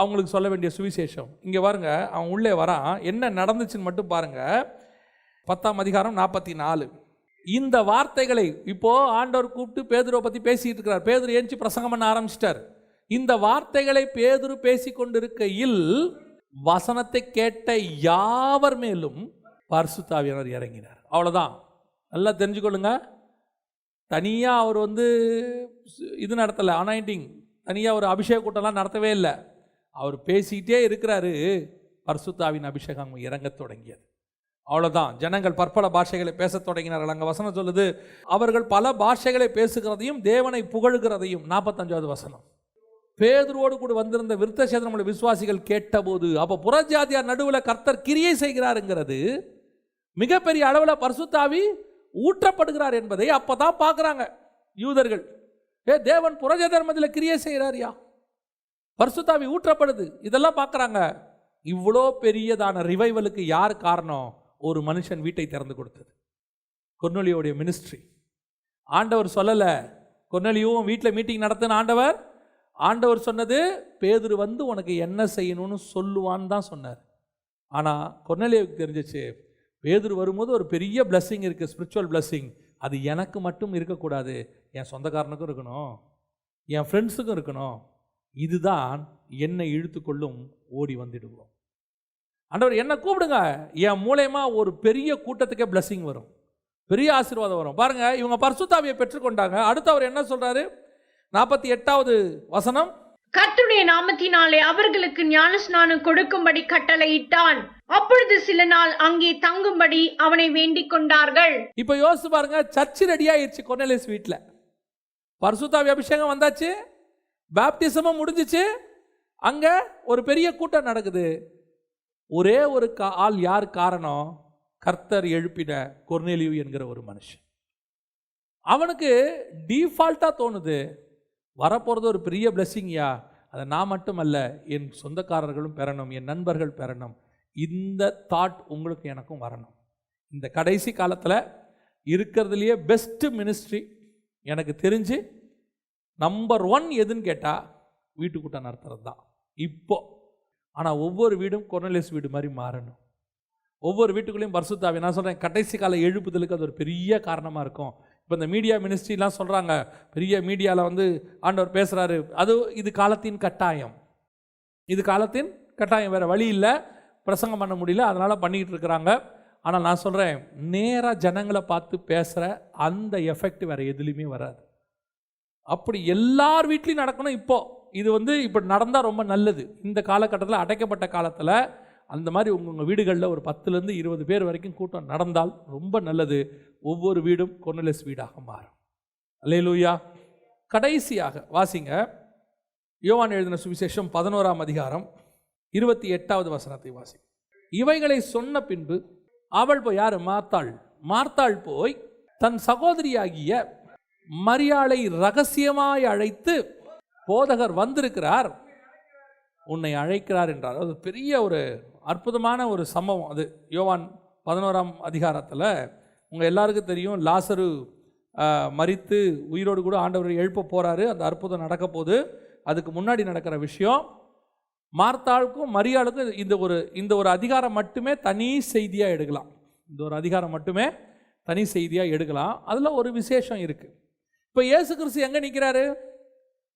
Speaker 1: அவங்களுக்கு சொல்ல வேண்டிய சுவிசேஷம். இங்கே பாருங்க, அவன் உள்ளே வரான், என்ன நடந்துச்சுன்னு மட்டும் பாருங்க. 10ஆம் அதிகாரம் 44. இந்த வார்த்தைகளை இப்போ ஆண்டவர் கூப்பிட்டு பேதுருவை பற்றி பேசிட்டு இருக்கிறார். பேதுரு ஏஞ்சி பிரசங்கம் பண்ண ஆரம்பிச்சிட்டார். இந்த வார்த்தைகளை பேதுரு பேசி கொண்டிருக்கையில் வசனத்தை கேட்ட யாவர் மேலும் பரிசுத்த ஆவியானவர் இறங்கினார். அவ்வளோதான், நல்லா தெரிஞ்சுக்கொள்ளுங்க. தனியாக அவர் இது நடத்தலை, அனாயிண்டிங் தனியாக ஒரு அபிஷேக கூட்டம்லாம் நடத்தவே இல்லை. அவர் பேசிக்கிட்டே இருக்கிறாரு, பரிசுத்த ஆவியின் அபிஷேகம் இறங்க தொடங்கியது. அவ்வளோதான். ஜனங்கள் பற்பல பாஷைகளை பேச தொடங்கினார்கள். அங்கே வசனம் சொல்லுது, அவர்கள் பல பாஷைகளை பேசுகிறதையும் தேவனை புகழுகிறதையும். 45வது வசனம். பேதுருவோடு கூட வந்திருந்த விருத்த சேதனமுள்ள விசுவாசிகள் கேட்டபோது, அப்போ புறஜாதியார் நடுவில் கர்த்தர் கிரியை செய்கிறாருங்கிறது, மிகப்பெரிய அளவில் பரிசுத்த ஆவி ஊற்றப்படுகிறார் என்பதை அப்பதான் பார்க்குறாங்க யூதர்கள். தேவன் புறஜாதியார் மத்தியில் கிரியை செய்கிறாரியா, பரிசுத்த ஆவி ஊற்றப்படுது, இதெல்லாம் பார்க்குறாங்க. இவ்வளோ பெரியதான ரிவைவலுக்கு யார் காரணம்? ஒரு மனுஷன் வீட்டை திறந்து கொடுத்தது, கொர்நேலியுடைய மினிஸ்ட்ரி. ஆண்டவர் சொல்லலை கொர்நேலியும் வீட்டில் மீட்டிங் நடத்துன ஆண்டவர் சொன்னது, பேதுரு உனக்கு என்ன செய்யணும்னு சொல்லுவான்னு தான் சொன்னார். ஆனால் கொர்நேலியுவுக்கு தெரிஞ்சிச்சு, பேதுரு வரும்போது ஒரு பெரிய பிளஸ்ஸிங் இருக்குது, ஸ்பிரிச்சுவல் பிளஸ்ஸிங். அது எனக்கு மட்டும் இருக்கக்கூடாது, என் சொந்தக்காரனுக்கும் இருக்கணும், என் ஃப்ரெண்ட்ஸுக்கும் இருக்கணும். இதுதான் என்னை இழுத்துக்கொள்ளும், ஓடி வந்துடுவோம். ஆண்டவர் என்ன கூப்பிடுங்க, என் மூலமா ஒரு பெரிய கூட்டத்துக்கே பிளஸ்ஸிங் வரும், பெரிய ஆசீர்வாதம் வரும். பாருங்க, இவங்க பரிசுத்த ஆவியை பெற்றுக்கொண்டாங்க. அடுத்து அவர் என்ன சொல்றாரு? 48வது வசனம்.
Speaker 2: கர்த்தருடைய நாமத்தினாலே அவர்களுக்கு ஞானஸ்நானம் கொடுக்கும்படி கட்டளையிட்டான். அப்பொழுது சில நாள் அங்கே தங்கும்படி அவனை வேண்டிக் கொண்டார்கள். இப்ப
Speaker 1: யோசிச்சு பாருங்க, சர்ச்சு ரெடி ஆயிடுச்சு கொர்நேலியுஸ் வீட்டில். பரிசுத்த ஆவி அபிஷேகம் வந்தாச்சு, பேப்டிசமும் முடிஞ்சிச்சு, அங்க ஒரு பெரிய கூட்டம் நடக்குது. ஒரே ஒரு ஆள் யார் காரணம்? கர்த்தர் எழுப்பின கொர்நேலியு என்கிற ஒரு மனுஷன். அவனுக்கு டிஃபால்ட்டா தோணுது, வரப்போறது ஒரு பெரிய பிளஸ்ஸிங்யா, அதை நான் மட்டுமல்ல, என் சொந்தக்காரர்களும் பெறணும், என் நண்பர்கள் பெறணும். இந்த தாட் உங்களுக்கு எனக்கும் வரணும். இந்த கடைசி காலத்தில் இருக்கிறதுலையே பெஸ்ட்டு மினிஸ்ட்ரி எனக்கு தெரிஞ்சு நம்பர் 1 எதுன்னு கேட்டால் வீட்டுக்கூட்டம் நடத்துறது தான் இப்போ. ஆனால் ஒவ்வொரு வீடும் கொர்னேலியஸ் வீடு மாதிரி மாறணும். ஒவ்வொரு வீட்டுக்குள்ளேயும் பரிசுத்த ஆவி, நான் சொல்கிறேன், கடைசி கால எழுப்புதலுக்கு அது ஒரு பெரிய காரணமாக இருக்கும். இப்போ இந்த மீடியா மினிஸ்ட்ரிலாம் சொல்கிறாங்க, பெரிய மீடியாவில் ஆண்டவர் பேசுகிறாரு, அது இது காலத்தின் கட்டாயம். இது காலத்தின் கட்டாயம், வேறு வழி இல்லை, பிரசங்கம் பண்ண முடியல, அதனால் பண்ணிக்கிட்டு இருக்கிறாங்க. ஆனால் நான் சொல்கிறேன், நேராக ஜனங்களை பார்த்து பேசுகிற அந்த எஃபெக்ட் வேறு எதுலேயுமே வராது. அப்படி எல்லார் வீட்லேயும் நடக்கணும். இது இப்போ நடந்தால் ரொம்ப நல்லது. இந்த காலகட்டத்தில், அடைக்கப்பட்ட காலத்தில் அந்த மாதிரி உங்கள் வீடுகளில் ஒரு 10லேருந்து 20 பேர் வரைக்கும் கூட்டம் நடந்தால் ரொம்ப நல்லது. ஒவ்வொரு வீடும் கொர்னேலியஸ் வீடாக மாறும். அல்லேலூயா. கடைசியாக வாசிங்க, யோவான் எழுதின சுவிசேஷம் 11ஆம் அதிகாரம் 28வது வசனத்தை வாசிங்க. இவைகளை சொன்ன பின்பு அவள் போய், யார்? மார்த்தாள் போய் தன் சகோதரியாகிய மரியாளை ரகசியமாய் அழைத்து, போதகர் வந்திருக்கிறார், உன்னை அழைக்கிறார் என்றார். அது பெரிய ஒரு அற்புதமான ஒரு சம்பவம். அது யோவான் 11ஆம் அதிகாரத்தில் உங்கள் எல்லாருக்கும் தெரியும், லாசரு மரித்து உயிரோடு கூட ஆண்டவர் எழுப்ப போகிறாரு. அந்த அற்புதம் நடக்க போது. அதுக்கு முன்னாடி நடக்கிற விஷயம், மார்த்தாளுக்கும் மரியாளுக்கும் இந்த ஒரு அதிகாரம் மட்டுமே தனி செய்தியாக எடுக்கலாம். இந்த ஒரு அதிகாரம் மட்டுமே தனி செய்தியாக எடுக்கலாம். அதில் ஒரு விசேஷம் இருக்குது. இப்போ இயேசு கிறிஸ்து எங்கே நிற்கிறாரு?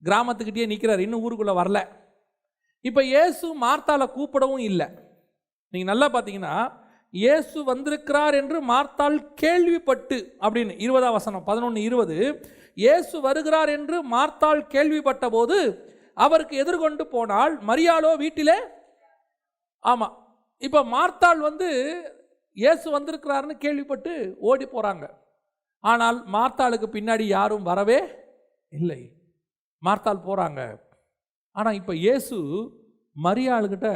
Speaker 1: கிராமத்துக்கிட்டே நிற்கிறார், இன்னும் ஊருக்குள்ளே வரல. இப்போ இயேசு மார்த்தாளை கூப்பிடவும் இல்லை. நீங்கள் நல்லா பார்த்தீங்கன்னா, இயேசு வந்திருக்கிறார் என்று மார்த்தாள் கேள்விப்பட்டு, அப்படின்னு 20ஆம் வசனம் 11:20, இயேசு வருகிறார் என்று மார்த்தாள் கேள்விப்பட்ட போது அவருக்கு எதிர்கொண்டு போனால், மரியாளோ வீட்டிலே. ஆமாம், இப்போ மார்த்தாள் இயேசு வந்திருக்கிறாருன்னு கேள்விப்பட்டு ஓடி போகிறாங்க. ஆனால் மார்த்தாளுக்கு பின்னாடி யாரும் வரவே இல்லை. மார்த்தாள் போகிறாங்க. ஆனால் இப்போ இயேசு மரியாளுக்கிட்ட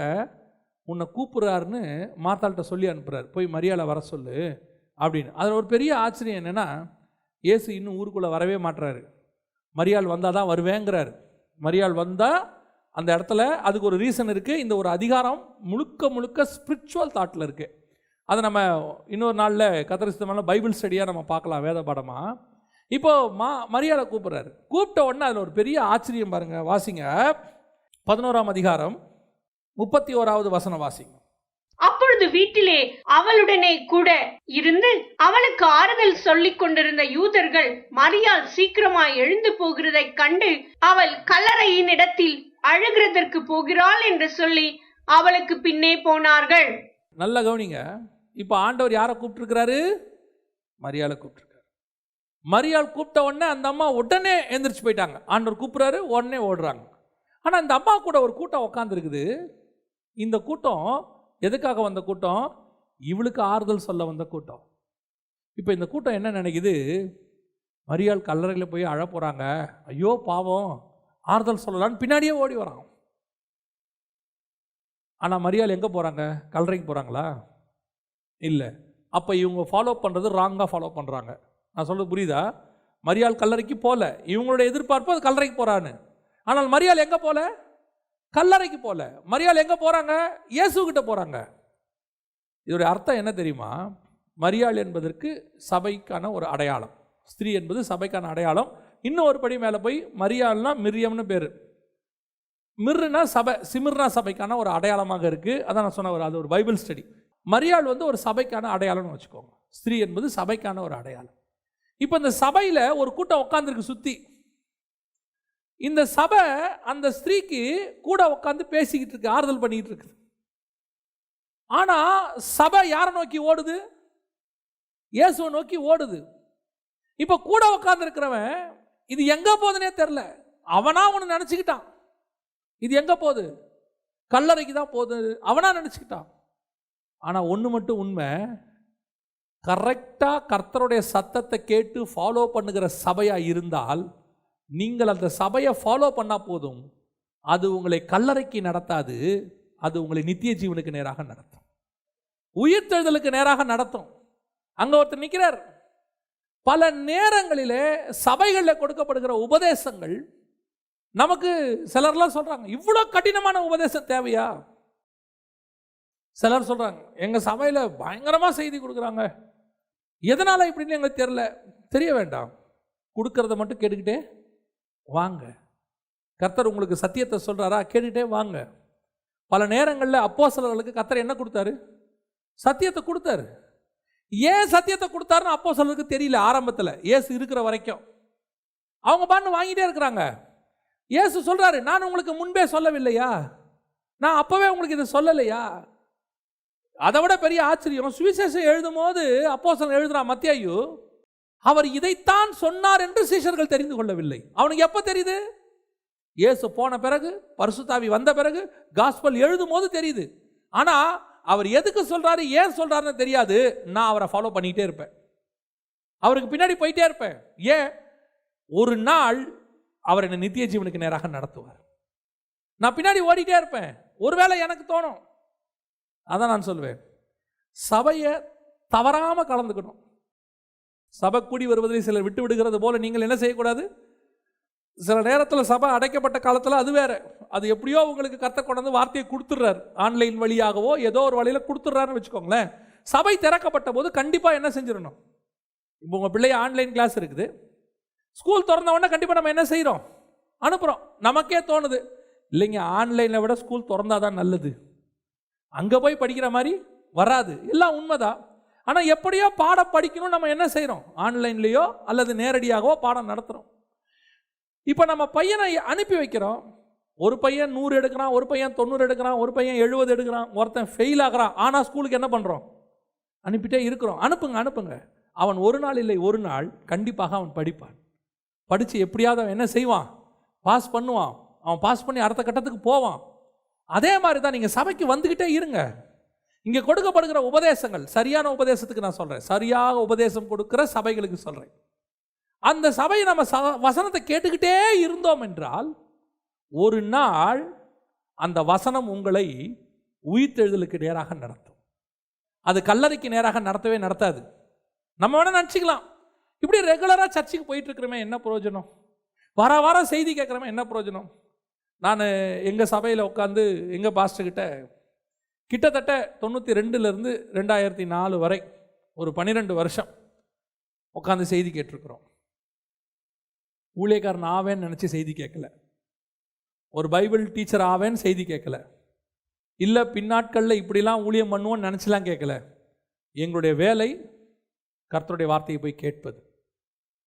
Speaker 1: உன்னை கூப்பிட்றாருன்னு மார்த்தாள்கிட்ட சொல்லி அனுப்புகிறார், போய் மரியாளை வர சொல்லு அப்படின்னு. அதில் ஒரு பெரிய ஆச்சரியம் என்னென்னா, இயேசு இன்னும் ஊருக்குள்ளே வரவே மாட்டுறாரு. மரியாள் வந்தால் தான் வருவேங்கிறார். மரியாள் வந்தால் அந்த இடத்துல அதுக்கு ஒரு ரீசன் இருக்குது. இந்த ஒரு அதிகாரம் முழுக்க ஸ்பிரிச்சுவல் தாட்டில் இருக்குது. அதை நம்ம இன்னொரு நாளில் கத்தரிசித்தமான பைபிள் ஸ்டடியாக நம்ம பார்க்கலாம், வேத பாடமாக. இப்போது மரியாளை கூப்பிட்றாரு. கூப்பிட்ட உடனே அதில் ஒரு பெரிய ஆச்சரியம் பாருங்கள். வாசிங்க, 11ஆம் அதிகாரம் 31வது வசனம் வாசிங்க.
Speaker 2: அப்பொழுது வீட்டிலே அவளுடனே கூட இருந்து அவளுக்கு ஆறுதல் சொல்லிக் கொண்டிருந்த யூதர்கள் மரியாள் சீக்கிரமாய் எழுந்து போகிறதை கண்டு, அவள் கல்லறையின் இடத்தில் அழுகிறதற்கு போகிறாள் என்று சொல்லி அவளுக்கு பின்னே போனார்கள்.
Speaker 1: நல்ல கவனிங்க. இப்போ ஆண்டவர் யாரை கூப்பிட்டுருக்கிறாரு? மரியாளை கூப்பிட்டுருக்காரு. மரியாள் கூப்பிட்ட உடனே அந்த அம்மா உடனே எந்திரிச்சு போயிட்டாங்க. ஆண்டவர் கூப்பிட்றாரு, உடனே ஓடுறாங்க. ஆனால் இந்த அம்மா கூட ஒரு கூட்டம் உட்காந்துருக்குது. இந்த கூட்டம் எதுக்காக வந்த கூட்டம்? இவளுக்கு ஆறுதல் சொல்ல வந்த கூட்டம். இப்போ இந்த கூட்டம் என்ன நினைக்குது? மரியாள் கல்லறையில் போய் அழ போகிறாங்க, ஐயோ பாவம், ஆறுதல் சொல்லலான்னு பின்னாடியே ஓடி வரான். ஆனால் மரியாள் எங்கே போகிறாங்க? கல்லறைக்கு போகிறாங்களா? இல்லை. அப்போ இவங்க ஃபாலோ பண்ணுறது ராங்காக ஃபாலோ பண்ணுறாங்க. நான் சொல்கிறது புரியுதா? மரியாள் கல்லறைக்கு போகல. இவங்களுடைய எதிர்பார்ப்பு அது கல்லறைக்கு போகிறான்னு. ஆனால் மரியாள் எங்கே போகல? கல்லறைக்கு போகல. மரியாள் எங்கே போகிறாங்க? இயேசுகிட்ட போகிறாங்க. இதோடைய அர்த்தம் என்ன தெரியுமா? மரியாள் என்பதற்கு சபைக்கான ஒரு அடையாளம். ஸ்திரீ என்பது சபைக்கான அடையாளம். இன்னும் ஒரு படி மேலே போய் மரியாள்னா மிரியம்னு பேர். மிர்னா சபை, சிமிர்னா சபைக்கான ஒரு அடையாளமாக இருக்குது. அதான் நான் சொன்ன அது ஒரு பைபிள் ஸ்டடி. மரியாள் ஒரு சபைக்கான அடையாளம்னு வச்சுக்கோங்க. ஸ்திரீ என்பது சபைக்கான ஒரு அடையாளம். இப்போ இந்த சபையில் ஒரு கூட்டம் உட்காந்துருக்கு சுற்றி. இந்த சபை அந்த ஸ்திரீக்கு கூட உட்காந்து பேசிக்கிட்டு இருக்கு, ஆறுதல் பண்ணிக்கிட்டு இருக்குது. ஆனால் சபை யாரை நோக்கி ஓடுது? இயேசுவை நோக்கி ஓடுது. இப்போ கூட உட்காந்துருக்கிறவன் இது எங்கே போகுதுன்னே தெரில. அவனா ஒன்று நினச்சிக்கிட்டான், இது எங்கே போகுது? கல்லறைக்கு தான் போகுது அவனா நினச்சிக்கிட்டான். ஆனால் ஒன்று மட்டும் உண்மை, கரெக்டாக கர்த்தருடைய சத்தத்தை கேட்டு ஃபாலோ பண்ணுகிற சபையாக இருந்தால் நீங்கள் அந்த சபையை ஃபாலோ பண்ணால் போதும். அது உங்களை கல்லறைக்கு நடத்தாது, அது உங்களை நித்திய ஜீவனுக்கு நேராக நடத்தும், உயிர்த்தெழுதலுக்கு நேராக நடத்தும். அங்கே ஒருத்தர் நிற்கிறார். பல நேரங்களிலே சபைகளில் கொடுக்கப்படுகிற உபதேசங்கள் நமக்கு சிலர்லாம் சொல்றாங்க, இவ்வளோ கடினமான உபதேசம் தேவையா? சிலர் சொல்றாங்க, எங்க சபையில் பயங்கரமா செய்தி கொடுக்குறாங்க, எதனால இப்படின்னு எங்களுக்கு தெரிய வேண்டாம், கொடுக்கறத மட்டும் கேட்டுக்கிட்டே வாங்க. கர்த்தர் உங்களுக்கு சத்தியத்தை சொல்றாரா, கேட்டுக்கிட்டே வாங்க. பல நேரங்களில் அப்போஸ்தலர்களுக்கு கர்த்தர் என்ன கொடுத்தாரு? சத்தியத்தை கொடுத்தாரு. ஏன் சத்தியத்தை கொடுத்தாருன்னு அப்போஸ்தலர்களுக்கு தெரியல. ஆரம்பத்தில் இயேசு இருக்கிற வரைக்கும் அவங்க பாட்டு வாங்கிட்டே இருக்கிறாங்க. இயேசு சொல்றாரு, நான் உங்களுக்கு முன்பே சொல்லவில்லையா? நான் அப்பவே உங்களுக்கு இதை சொல்லலையா? அதை விட பெரிய ஆச்சரியம், சுவிசேஷம் எழுதும் போது அப்போஸ்தலன் எழுதுறான் மத்தேயு, அவர் இதைத்தான் சொன்னார் என்று சீஷர்கள் தெரிந்து கொள்ளவில்லை. அவனுக்கு எப்போ தெரியுது? இயேசு போன பிறகு, பரிசுத்தாவி வந்த பிறகு, காஸ்பல் எழுதும் போது தெரியுது. ஆனா அவர் எதுக்கு சொல்றாரு, ஏன் சொல்றாருன்னு தெரியாது. நான் அவரை ஃபாலோ பண்ணிட்டே இருப்பேன், அவருக்கு பின்னாடி போயிட்டே இருப்பேன். ஏன்? ஒரு நாள் அவர் என்னை நித்திய ஜீவனுக்கு நேராக நடத்துவார். நான் பின்னாடி ஓடிட்டே இருப்பேன். ஒருவேளை எனக்கு தோணும், அதான் நான் சொல்லுவேன், சபையை தவறாம கலந்துக்கணும். சபை கூடி வருவதை சிலர் விட்டு விடுகிறது போல நீங்கள் என்ன செய்யக்கூடாது? சில நேரத்தில் சபை அடைக்கப்பட்ட காலத்தில் அது வேற, அது எப்படியோ உங்களுக்கு கர்த்தர் கொண்டு வந்து வார்த்தையை கொடுத்துட்றாரு, ஆன்லைன் வழியாகவோ ஏதோ ஒரு வழியில் கொடுத்துட்றாருன்னு வச்சுக்கோங்களேன். சபை திறக்கப்பட்ட போது கண்டிப்பாக என்ன செஞ்சிடணும்? இப்போ உங்கள் பிள்ளைய ஆன்லைன் கிளாஸ் இருக்குது, ஸ்கூல் திறந்த உடனே கண்டிப்பாக நம்ம என்ன செய்கிறோம்? அனுப்புகிறோம். நமக்கே தோணுது, இல்லைங்க ஆன்லைனை விட ஸ்கூல் திறந்தாதான் நல்லது, அங்கே போய் படிக்கிற மாதிரி வராது. எல்லாம் உண்மைதான். ஆனால் எப்படியோ பாடம் படிக்கணும், நம்ம என்ன செய்கிறோம்? ஆன்லைன்லேயோ அல்லது நேரடியாகவோ பாடம் நடத்துகிறோம். இப்போ நம்ம பையனை அனுப்பி வைக்கிறோம். ஒரு பையன் 100 எடுக்கிறான், ஒரு பையன் 90 எடுக்கிறான், ஒரு பையன் 70 எடுக்கிறான், ஒருத்தன் ஃபெயில் ஆகிறான். ஆனால் ஸ்கூலுக்கு என்ன பண்ணுறோம்? அனுப்பிட்டே இருக்கிறோம். அனுப்புங்க. அவன் ஒரு நாள் இல்லை ஒரு நாள் கண்டிப்பாக அவன் படிப்பான். படித்து எப்படியாவது அவன் என்ன செய்வான்? பாஸ் பண்ணுவான். அவன் பாஸ் பண்ணி அடுத்த கட்டத்துக்கு போவான். அதே மாதிரி தான் நீங்கள் சபைக்கு வந்துக்கிட்டே இருங்க. இங்கே கொடுக்கப்படுகிற உபதேசங்கள் சரியான உபதேசத்துக்கு நான் சொல்கிறேன், சரியாக உபதேசம் கொடுக்குற சபைகளுக்கு சொல்கிறேன். அந்த சபை நம்ம வசனத்தை கேட்டுக்கிட்டே இருந்தோம் என்றால் ஒரு நாள் அந்த வசனம் உங்களை உயிர்த்தெழுதலுக்கு நேராக நடத்தும். அது கல்லறைக்கு நேராக நடத்தாது. நம்ம வேணா நினச்சிக்கலாம், இப்படி ரெகுலராக சர்ச்சுக்கு போயிட்டு இருக்கிறோமே என்ன பிரயோஜனம், வாரம் செய்தி கேட்குறோமே என்ன பிரயோஜனம். நான் எங்கள் சபையில் உட்காந்து எங்கள் பாஸ்டர்கிட்ட கிட்டத்தட்ட 92லேருந்து 2004 வரை ஒரு 12 வருஷம் உட்காந்து செய்தி கேட்டிருக்கிறோம். ஊழியக்காரன் ஆவேன்னு நினச்சி செய்தி கேட்கல, ஒரு பைபிள் டீச்சர் ஆவேன்னு செய்தி கேட்கல, இல்லை பின்னாட்களில் இப்படிலாம் ஊழியம் பண்ணுவோன்னு நினச்சிலாம் கேட்கல. எங்களுடைய வேலை கர்த்தருடைய வார்த்தையை போய் கேட்பது.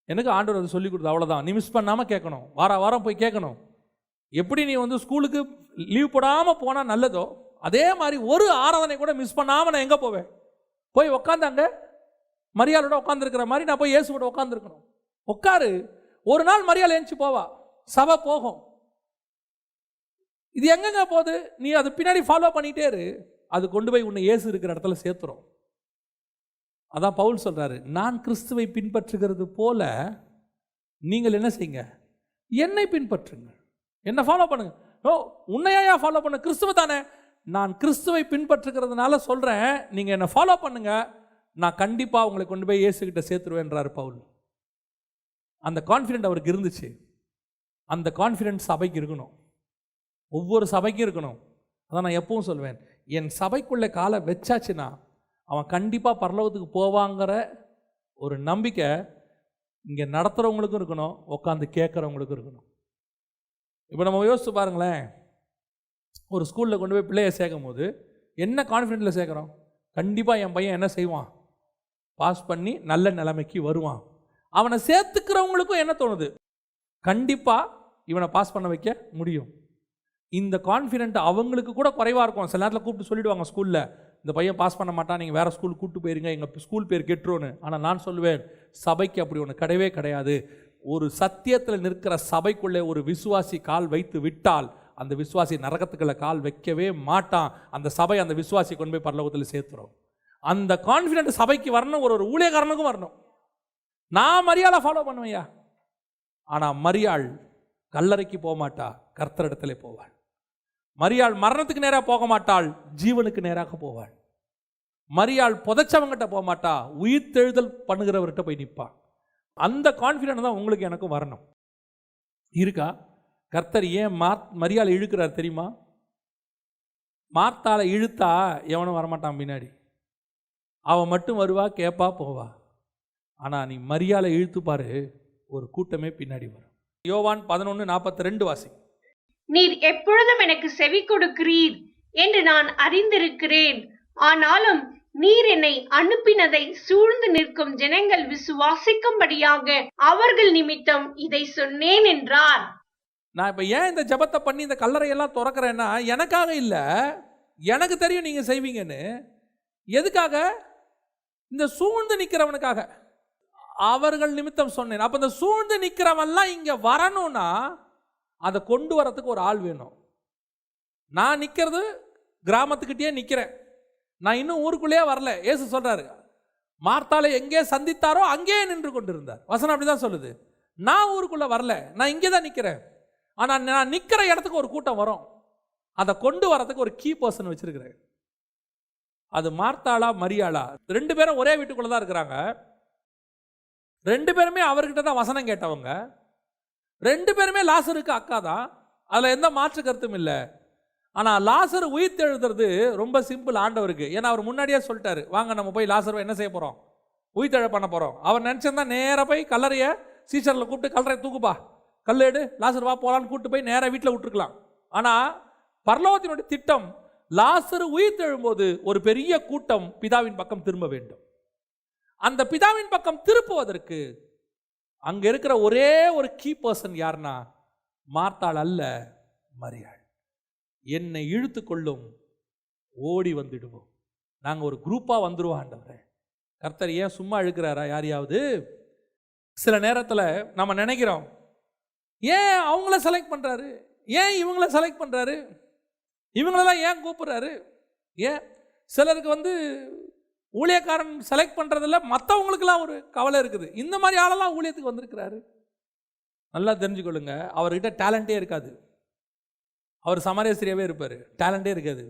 Speaker 1: எனக்கு ஆண்டவர் அதை சொல்லிக் கொடுத்து, அவ்வளோதான். நீ மிஸ் பண்ணாமல் கேட்கணும், வாரம் போய் கேட்கணும். எப்படி நீ ஸ்கூலுக்கு லீவ் போடாமல் போனால் நல்லதோ, அதே மாதிரி ஒரு ஆராதனை கூட மிஸ் பண்ணாமல் நான் எங்கே போவேன்? போய் உட்காந்தாங்க மரியாளோட உட்காந்துருக்கிற மாதிரி நான் போய் இயேசுவோட உட்காந்துருக்கணும். உட்காரு. ஒரு நாள் மரியாள் ஏஞ்சி போவா, சபை போகும். இது எங்கெங்க போகுது? நீ அது பின்னாடி ஃபாலோ பண்ணிட்டே இரு, அது கொண்டு போய் உன்னை இயேசு இருக்கிற இடத்துல சேர்த்துரும். அதான் பவுல் சொல்றாரு, நான் கிறிஸ்துவை பின்பற்றுகிறது போல நீங்கள் என்ன செய்யுங்க? என்னை பின்பற்றுங்கள், என்ன ஃபாலோ பண்ணுங்க. ஓ, உன்னையா ஃபாலோ பண்ண? கிறிஸ்துவ தானே. நான் கிறிஸ்துவை பின்பற்றுகிறதுனால சொல்றேன், நீங்க என்ன ஃபாலோ பண்ணுங்க, நான் கண்டிப்பா உங்களை கொண்டு போய் இயேசுகிட்ட சேர்த்துருவேன்றாரு பவுல். அந்த கான்ஃபிடென்ட் அவருக்கு இருந்துச்சு. அந்த கான்ஃபிடென்ட் சபைக்கு இருக்கணும், ஒவ்வொரு சபைக்கும் இருக்கணும். அதான் நான் எப்பவும் சொல்வேன், என் சபைக்குள்ளே காலை வச்சாச்சுன்னா அவன் கண்டிப்பாக பரலோகத்துக்கு போவாங்கிற ஒரு நம்பிக்கை இங்கே நடத்துகிறவங்களுக்கும் இருக்கணும், உட்காந்து கேட்குறவங்களுக்கும் இருக்கணும். இப்போ நம்ம யோசிச்சு பாருங்களேன், ஒரு ஸ்கூலில் கொண்டு போய் பிள்ளையை சேர்க்கும் போது என்ன கான்ஃபிடென்ட்டில் சேர்க்குறோம்? கண்டிப்பாக என் பையன் என்ன செய்வான்? பாஸ் பண்ணி நல்ல நிலைமைக்கு வருவான். அவனை சேர்த்துக்கிறவங்களுக்கும் என்ன தோணுது? கண்டிப்பாக இவனை பாஸ் பண்ண வைக்க முடியும். இந்த கான்ஃபிடென்ட் அவங்களுக்கு கூட குறைவாக இருக்கும். சில நேரத்தில் கூப்பிட்டு சொல்லிவிடுவாங்க ஸ்கூலில், இந்த பையன் பாஸ் பண்ண மாட்டான், நீங்கள் வேறு ஸ்கூல் கூப்பிட்டு போயிருங்க, எங்கள் ஸ்கூல் பேர் கெட்டுருன்னு. ஆனால் நான் சொல்லுவேன், சபைக்கு அப்படி ஒன்று கிடையவே கிடையாது. ஒரு சத்தியத்தில் நிற்கிற சபைக்குள்ளே ஒரு விசுவாசி கால் வைத்து விட்டால் அந்த விசுவாசி நரகத்துக்குள்ள கால் வைக்கவே மாட்டான். அந்த சபை அந்த விசுவாசி கொண்டு போய் பரலோகத்தில் சேர்த்துரும். அந்த கான்ஃபிடென்ட் சபைக்கு வரணும், ஒரு ஊழியக்காரனுக்கும் வரணும். நான் மரியாதை ஃபாலோ பண்ணுவையா, ஆனால் மரியாள் கல்லறைக்கு போக மாட்டா, கர்த்தரிடத்திலே போவாள். மரியாள் மரணத்துக்கு நேராக போக மாட்டாள், ஜீவனுக்கு நேராக போவாள். மரியாள் புதைச்சவங்கிட்ட போக மாட்டா, உயிர்த்தெழுதல் பண்ணுகிறவர்கிட்ட போய் நிற்பாள். அந்த கான்ஃபிடென்ட் தான் உங்களுக்கு எனக்கும் வரணும். இருக்கா? கர்த்தர் ஏன் மரியாதை இழுக்கிறார் தெரியுமா? மார்த்தாளை இழுத்தா எவனும் வரமாட்டான் பின்னாடி, அவன் மட்டும் வருவா, கேட்பா, போவா. ஆனால் நீ மரியாதை இழுத்து பாரு, ஒரு கூட்டமே பின்னாடி வரும். யோவான் 11:42 வாசி.
Speaker 2: நீர் எப்பொழுதும் எனக்கு செவி கொடுக்கிறீர் என்று நான் அறிந்திருக்கிறேன். ஆனாலும் நீர் என்னை அனுப்பினதை சூழ்ந்து நிற்கும் ஜனங்கள் விசுவாசிக்கும்படியாக அவர்கள் நிமித்தம் இதை சொன்னேன் என்றார்.
Speaker 1: நான் இப்போ ஏன் இந்த ஜெபத்தை பண்ணி இந்த கல்லறையெல்லாம் திறக்கிறேன்னா, எனக்காக இல்லை, எனக்கு தெரியும் நீங்கள் செய்வீங்கன்னு. எதுக்காக? இந்த சூழ்ந்து நிற்கிறவனுக்காக. அவர்கள் நிமித்தம் சொன்னேன். அப்போ இந்த சூழ்ந்து நிற்கிறவன்லாம் இங்கே வரணும்னா அதை கொண்டு வரத்துக்கு ஒரு ஆள் வேணும். நான் நிற்கிறது கிராமத்துக்கிட்டே நிற்கிறேன், நான் இன்னும் ஊருக்குள்ளேயே வரல. இயேசு சொல்றாரு, மார்த்தாளை எங்கே சந்தித்தாரோ அங்கேயே நின்று கொண்டிருந்தார். வசனம் அப்படிதான் சொல்லுது. நான் ஊருக்குள்ள வரல, நான் இங்கே தான் நிற்கிறேன். ஆனால் நான் நிற்கிற இடத்துக்கு ஒரு கூட்டம் வரும், அதை கொண்டு வரதுக்கு ஒரு கீ பர்சன் வச்சிருக்கிறேன். அது மார்த்தாளா மரியாளா, ரெண்டு பேரும் ஒரே வீட்டுக்குள்ள தான் இருக்கிறாங்க. ரெண்டு பேருமே அவர்கிட்ட தான் வசனம் கேட்டவங்க. ரெண்டு பேருமே லாசருக்கு அக்கா தான், அதில் எந்த மாற்று கருத்தும் இல்லை. ஆனால் லாசர் உயிர்த்தெழுதுறது ரொம்ப சிம்பிள் ஆண்டவருக்கு. ஏன்னா அவர் முன்னாடியே சொல்லிட்டாரு, வாங்க நம்ம போய் லாசர் என்ன செய்ய போகிறோம், உயிர்த்தெழ பண்ண போகிறோம். அவர் நினச்சிருந்தா நேராக போய் கல்லறையை சீசரில் கூப்பிட்டு கல்லறை தூக்குப்பா, கல்லெடு, லாசர் வா போகலான்னு கூப்பிட்டு போய் நேராக வீட்டில் விட்டுருக்கலாம். ஆனால் பரலோகத்தினுடைய திட்டம், லாசர் உயிர்த்தெழும்போது ஒரு பெரிய கூட்டம் பிதாவின் பக்கம் திரும்ப வேண்டும். அந்த பிதாவின் பக்கம் திருப்புவதற்கு அங்கே இருக்கிற ஒரே ஒரு கீ பர்சன் யாருன்னா மார்த்தாள் அல்ல, மரியாள். என்னை இழுத்து கொள்ளும், ஓடி வந்துடுவோம், நாங்கள் ஒரு குரூப்பாக வந்துடுவோம். ஆண்டவரே, கர்த்தர் ஏன் சும்மா இழுக்கிறாரா யாரையாவது? சில நேரத்தில் நம்ம நினைக்கிறோம், ஏன் அவங்கள செலக்ட் பண்ணுறாரு, ஏன் இவங்கள செலக்ட் பண்ணுறாரு, இவங்களெல்லாம் ஏன் கூப்பிட்றாரு? ஏன் சிலருக்கு ஊழியக்காரன் செலக்ட் பண்ணுறதில்ல, மற்றவங்களுக்கெல்லாம் ஒரு கவலை இருக்குது. இந்த மாதிரி ஆளெல்லாம் ஊழியத்துக்கு வந்திருக்கிறாரு. நல்லா தெரிஞ்சுக்கொள்ளுங்க, அவர்கிட்ட டேலண்டே இருக்காது. அவர் சமாரியஸ்திரியாவே இருப்பார், டேலண்டே இருக்காது.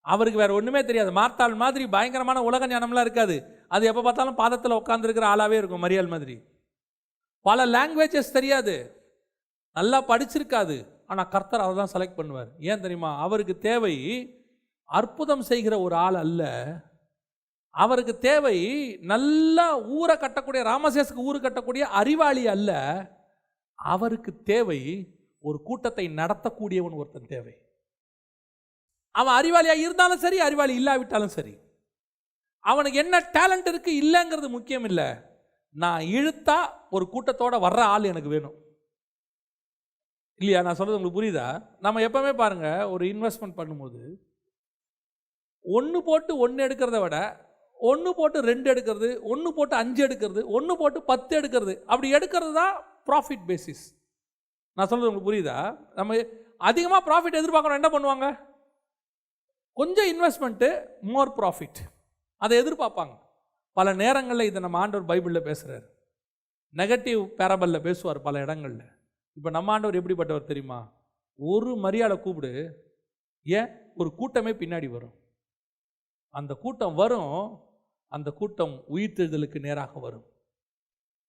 Speaker 1: அவருக்கு வேறு ஒன்றுமே தெரியாது. மார்த்தாள் மாதிரி பயங்கரமான உலக ஞானம்லாம் இருக்காது. அது எப்போ பார்த்தாலும் பாதத்தில் உட்காந்துருக்கிற ஆளாகவே இருக்கும். மரியாள் மாதிரி பல லாங்குவேஜஸ் தெரியாது, நல்லா படிச்சிருக்காது. ஆனால் கர்த்தர் அவர் தான் செலக்ட் பண்ணுவார். ஏன் தெரியுமா? அவருக்கு தேவை அற்புதம் செய்கிற ஒரு ஆள் அல்ல, அவருக்கு தேவை நல்லா ஊரை கட்டக்கூடிய, ராமசேஸுக்கு ஊரு கட்டக்கூடிய அறிவாளி அல்ல. அவருக்கு தேவை ஒரு கூட்டத்தை நடத்தக்கூடியவன் ஒருத்தன் தேவை. அவன் அறிவாளியாக இருந்தாலும் சரி, அறிவாளி இல்லாவிட்டாலும் சரி, அவனுக்கு என்ன டேலண்ட் இருக்கு இல்லைங்கிறது முக்கியம் இல்லை. நான் இழுத்தா ஒரு கூட்டத்தோட வர்ற ஆள் எனக்கு வேணும். இல்லையா? நான் சொல்றது உங்களுக்கு புரியுதா? நம்ம எப்பவுமே பாருங்க, ஒரு இன்வெஸ்ட்மெண்ட் பண்ணும்போது ஒன்று போட்டு 1 எடுக்கிறத விட 1 போட்டு 2 எடுக்கிறது, 1 போட்டு 5 எடுக்கிறது, 1 போட்டு 10 எடுக்கிறது, அப்படி எடுக்கிறது தான் ப்ராஃபிட் பேசிஸ். நான் சொல்றது உங்களுக்கு புரியுதா? நம்ம அதிகமாக ப்ராஃபிட் எதிர்பார்க்கணும், என்ன பண்ணுவாங்க? கொஞ்சம் இன்வெஸ்ட்மெண்ட்டு, மோர் ப்ராஃபிட், அதை எதிர்பார்ப்பாங்க. பல நேரங்களில் இதை நம்ம ஆண்டவர் பைபிளில் பேசுகிறார், நெகட்டிவ் பேரபலில் பேசுவார் பல இடங்களில். இப்போ நம்ம ஆண்டவர் எப்படிப்பட்டவர் தெரியுமா? ஒரு மரியாதை கூப்பிடு, ஏன் ஒரு கூட்டமே பின்னாடி வரும். அந்த கூட்டம் வரும், அந்த கூட்டம் உயிர்த்தெழுதலுக்கு நேராக வரும்.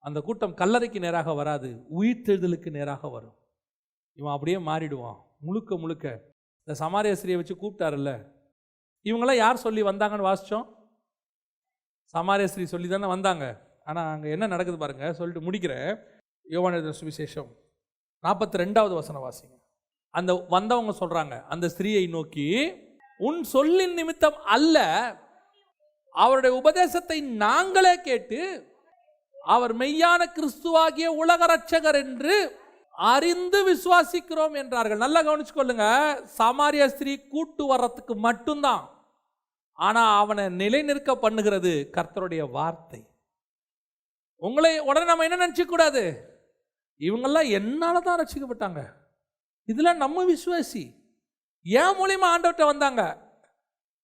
Speaker 1: அந்த கூட்டம் கல்லறைக்கு நேராக வராது, உயிர்த்தெழுதலுக்கு நேராக வரும். இவன் அப்படியே மாறிடுவான் முழுக்க முழுக்க. இந்த சமாரியஸ்திரியை வச்சு கூப்பிட்டாருல்ல, இவங்களாம் யார் சொல்லி வந்தாங்கன்னு வாசித்தோம்? சமாரியஸ்திரி சொல்லி தானே வந்தாங்க. ஆனால் அங்கே என்ன நடக்குது பாருங்க, சொல்லிட்டு முடிக்கிறேன். யோவான் எழுதின சுவிசேஷம் 42வது வசனம் வாசிங்க. அந்த வந்தவங்க சொல்றாங்க அந்த ஸ்திரீயை நோக்கி, உன் சொல்லின் நிமித்தம் அல்ல, அவருடைய உபதேசத்தை நாங்களே கேட்டு அவர் மெய்யான கிறிஸ்துவாகிய உலக இரட்சகர் என்று அறிந்து விசுவாசிக்கிறோம் என்றார்கள். நல்லா கவனிச்சுக்கொள்ளுங்க, சமாரிய ஸ்திரீ கூட்டு வர்றதுக்கு மட்டும்தான். ஆனா அவனை நிலைநிற்க பண்ணுகிறது கர்த்தருடைய வார்த்தை. உங்களை உடனே நம்ம என்ன நினைச்சுக்க கூடாது, இவங்கெல்லாம் என்னால தான் ரட்சிக்கப்பட்டாங்க, இதுல நம்ம விசுவாசி, ஏன் மூலியமா ஆண்டவர்கிட்ட வந்தாங்க.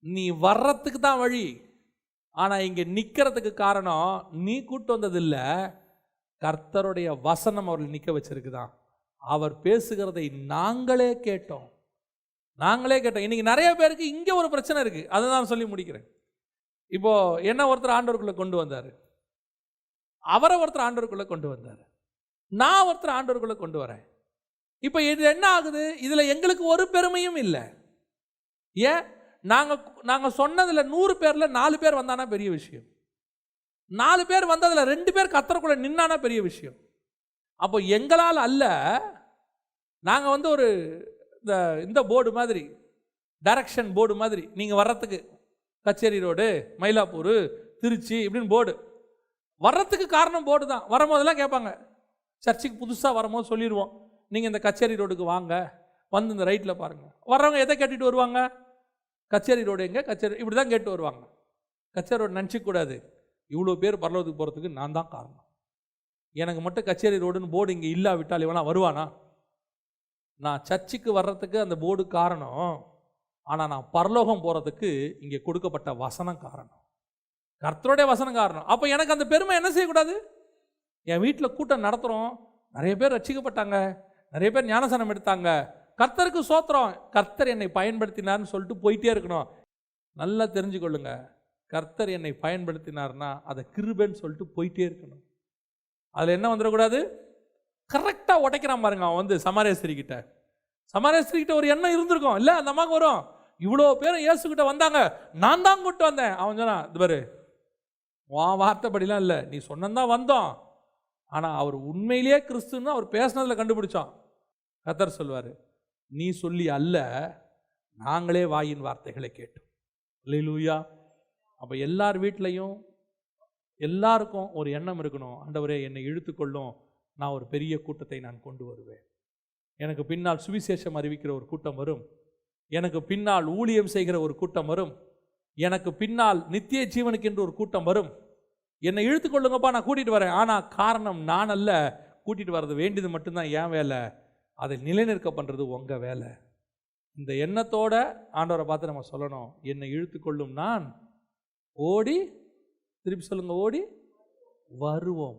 Speaker 1: நீ வர்றதுக்கு தான் வழி, ஆனா இங்க நிக்கிறதுக்கு காரணம் நீ கூட்டு வந்தது இல்ல, கர்த்தருடைய வசனம் அவர்கள் நிக்க வச்சிருக்குதான். அவர் பேசுகிறதை நாங்களே கேட்டோம். இன்னைக்கு நிறைய பேருக்கு இங்க ஒரு பிரச்சனை இருக்கு, அதுதான் சொல்லி முடிக்கிறேன். இப்போ என்ன ஒருத்தர் ஆண்டவருக்குள்ள கொண்டு வந்தாரு, அவரை ஒருத்தர் ஆண்டவருக்குள்ள கொண்டு வந்தாரு, நான் ஒருத்தர் ஆண்டவருக்குள்ள கொண்டு வரேன். இப்போ இது என்ன ஆகுது? இதில் எங்களுக்கு ஒரு பெருமையும் இல்லை. ஏன்? நாங்கள் சொன்னதில் 100 பேரில் 4 பேர் வந்தானா பெரிய விஷயம். 4 பேர் வந்ததில் 2 பேர் கர்த்தருக்குள்ள நின்னானா பெரிய விஷயம். அப்போ எங்களால் அல்ல, நாங்கள் ஒரு இந்த போர்டு மாதிரி, டைரக்ஷன் போர்டு மாதிரி, நீங்கள் வர்றதுக்கு கச்சேரி ரோடு, மயிலாப்பூர், திருச்சி இப்படின்னு போர்டு வர்றதுக்கு காரணம் போர்டு தான். வரும்போதெல்லாம் கேட்பாங்க, சர்ச்சுக்கு புதுசாக வரும்போது சொல்லிடுவோம், நீங்கள் இந்த கச்சேரி ரோடுக்கு வாங்க, வந்து இந்த ரைட்டில் பாருங்கள். வர்றவங்க எதை கேட்டுட்டு வருவாங்க? கச்சேரி ரோடு எங்கே, கச்சேரி, இப்படி தான் கேட்டு வருவாங்க. கச்சேரி ரோடு நினச்சிக்கூடாது, இவ்வளோ பேர் பரலோகத்துக்கு போகிறதுக்கு நான் தான் காரணம். எனக்கு மட்டும் கச்சேரி ரோடுன்னு போர்டு இங்கே இல்லாவிட்டால் இவனா வருவானா? நான் சர்ச்சுக்கு வர்றதுக்கு அந்த போர்டு காரணம், ஆனால் நான் பரலோகம் போகிறதுக்கு இங்கே கொடுக்கப்பட்ட வசனம் காரணம், கர்த்தருடைய வசனம் காரணம். அப்போ எனக்கு அந்த பெருமை என்ன செய்யக்கூடாது? என் வீட்டில் கூட்டம் நடத்துகிறோம், நிறைய பேர் ரட்சிக்கப்பட்டாங்க, நிறைய பேர் ஞானசனம் எடுத்தாங்க, கர்த்தருக்கு சோத்திரம், கர்த்தர் என்னை பயன்படுத்தினார்னு சொல்லிட்டு போயிட்டே இருக்கணும். நல்லா தெரிஞ்சுக்கொள்ளுங்க, கர்த்தர் என்னை பயன்படுத்தினார்னா அதை கிருபைன்னு சொல்லிட்டு போயிட்டே இருக்கணும். அதில் என்ன வந்துடக்கூடாது? கரெக்டாக உடைக்கிறான் பாருங்க அவன் சமாரேஸ்வரிக்கிட்ட. சமாரேஸ்வரிக்கிட்ட ஒரு எண்ணம் இருந்திருக்கும் இல்லை, அந்த அம்மாவுக்கு வரும், இவ்வளோ பேரும் இயேசுக்கிட்ட வந்தாங்க, நான் தான் கூப்பிட்டு வந்தேன். அவன் சொன்னான், இது பாரு, உன் வார்த்தைப்படிலாம் இல்லை, நீ சொன்னதான் வந்தோம், ஆனால் அவர் உண்மையிலேயே கிறிஸ்துன்னு அவர் பேசினதில் கண்டுபிடிச்சான். கர்த்தர் சொல்வார், நீ சொல்லி அல்ல, நாங்களே வாயின் வார்த்தைகளை கேட்டோம். அல்லேலூயா. அப்போ எல்லார் வீட்லையும் எல்லாருக்கும் ஒரு எண்ணம் இருக்கணும், ஆண்டவரே என்னை இழுத்துக்கொள்ளும், நான் ஒரு பெரிய கூட்டத்தை நான் கொண்டு வருவேன். எனக்கு பின்னால் சுவிசேஷம் அறிவிக்கிற ஒரு கூட்டம் வரும், எனக்கு பின்னால் ஊழியம் செய்கிற ஒரு கூட்டம் வரும், எனக்கு பின்னால் நித்திய ஜீவனுக்கு என்று ஒரு கூட்டம் வரும். என்னை இழுத்துக்கொள்ளுங்கப்பா, நான் கூட்டிகிட்டு வரேன். ஆனால் காரணம் நான் அல்ல, கூட்டிகிட்டு வர்றது வேண்டியது மட்டும்தான் என் வேலை, அதை நிலைநிற்க பண்ணுறது உங்கள் வேலை. இந்த எண்ணத்தோட ஆண்டவரை பார்த்து நம்ம சொல்லணும், என்னை இழுத்துக்கொள்ளும் நான் ஓடி, திருப்பி சொல்லுங்க, ஓடி வருவோம்.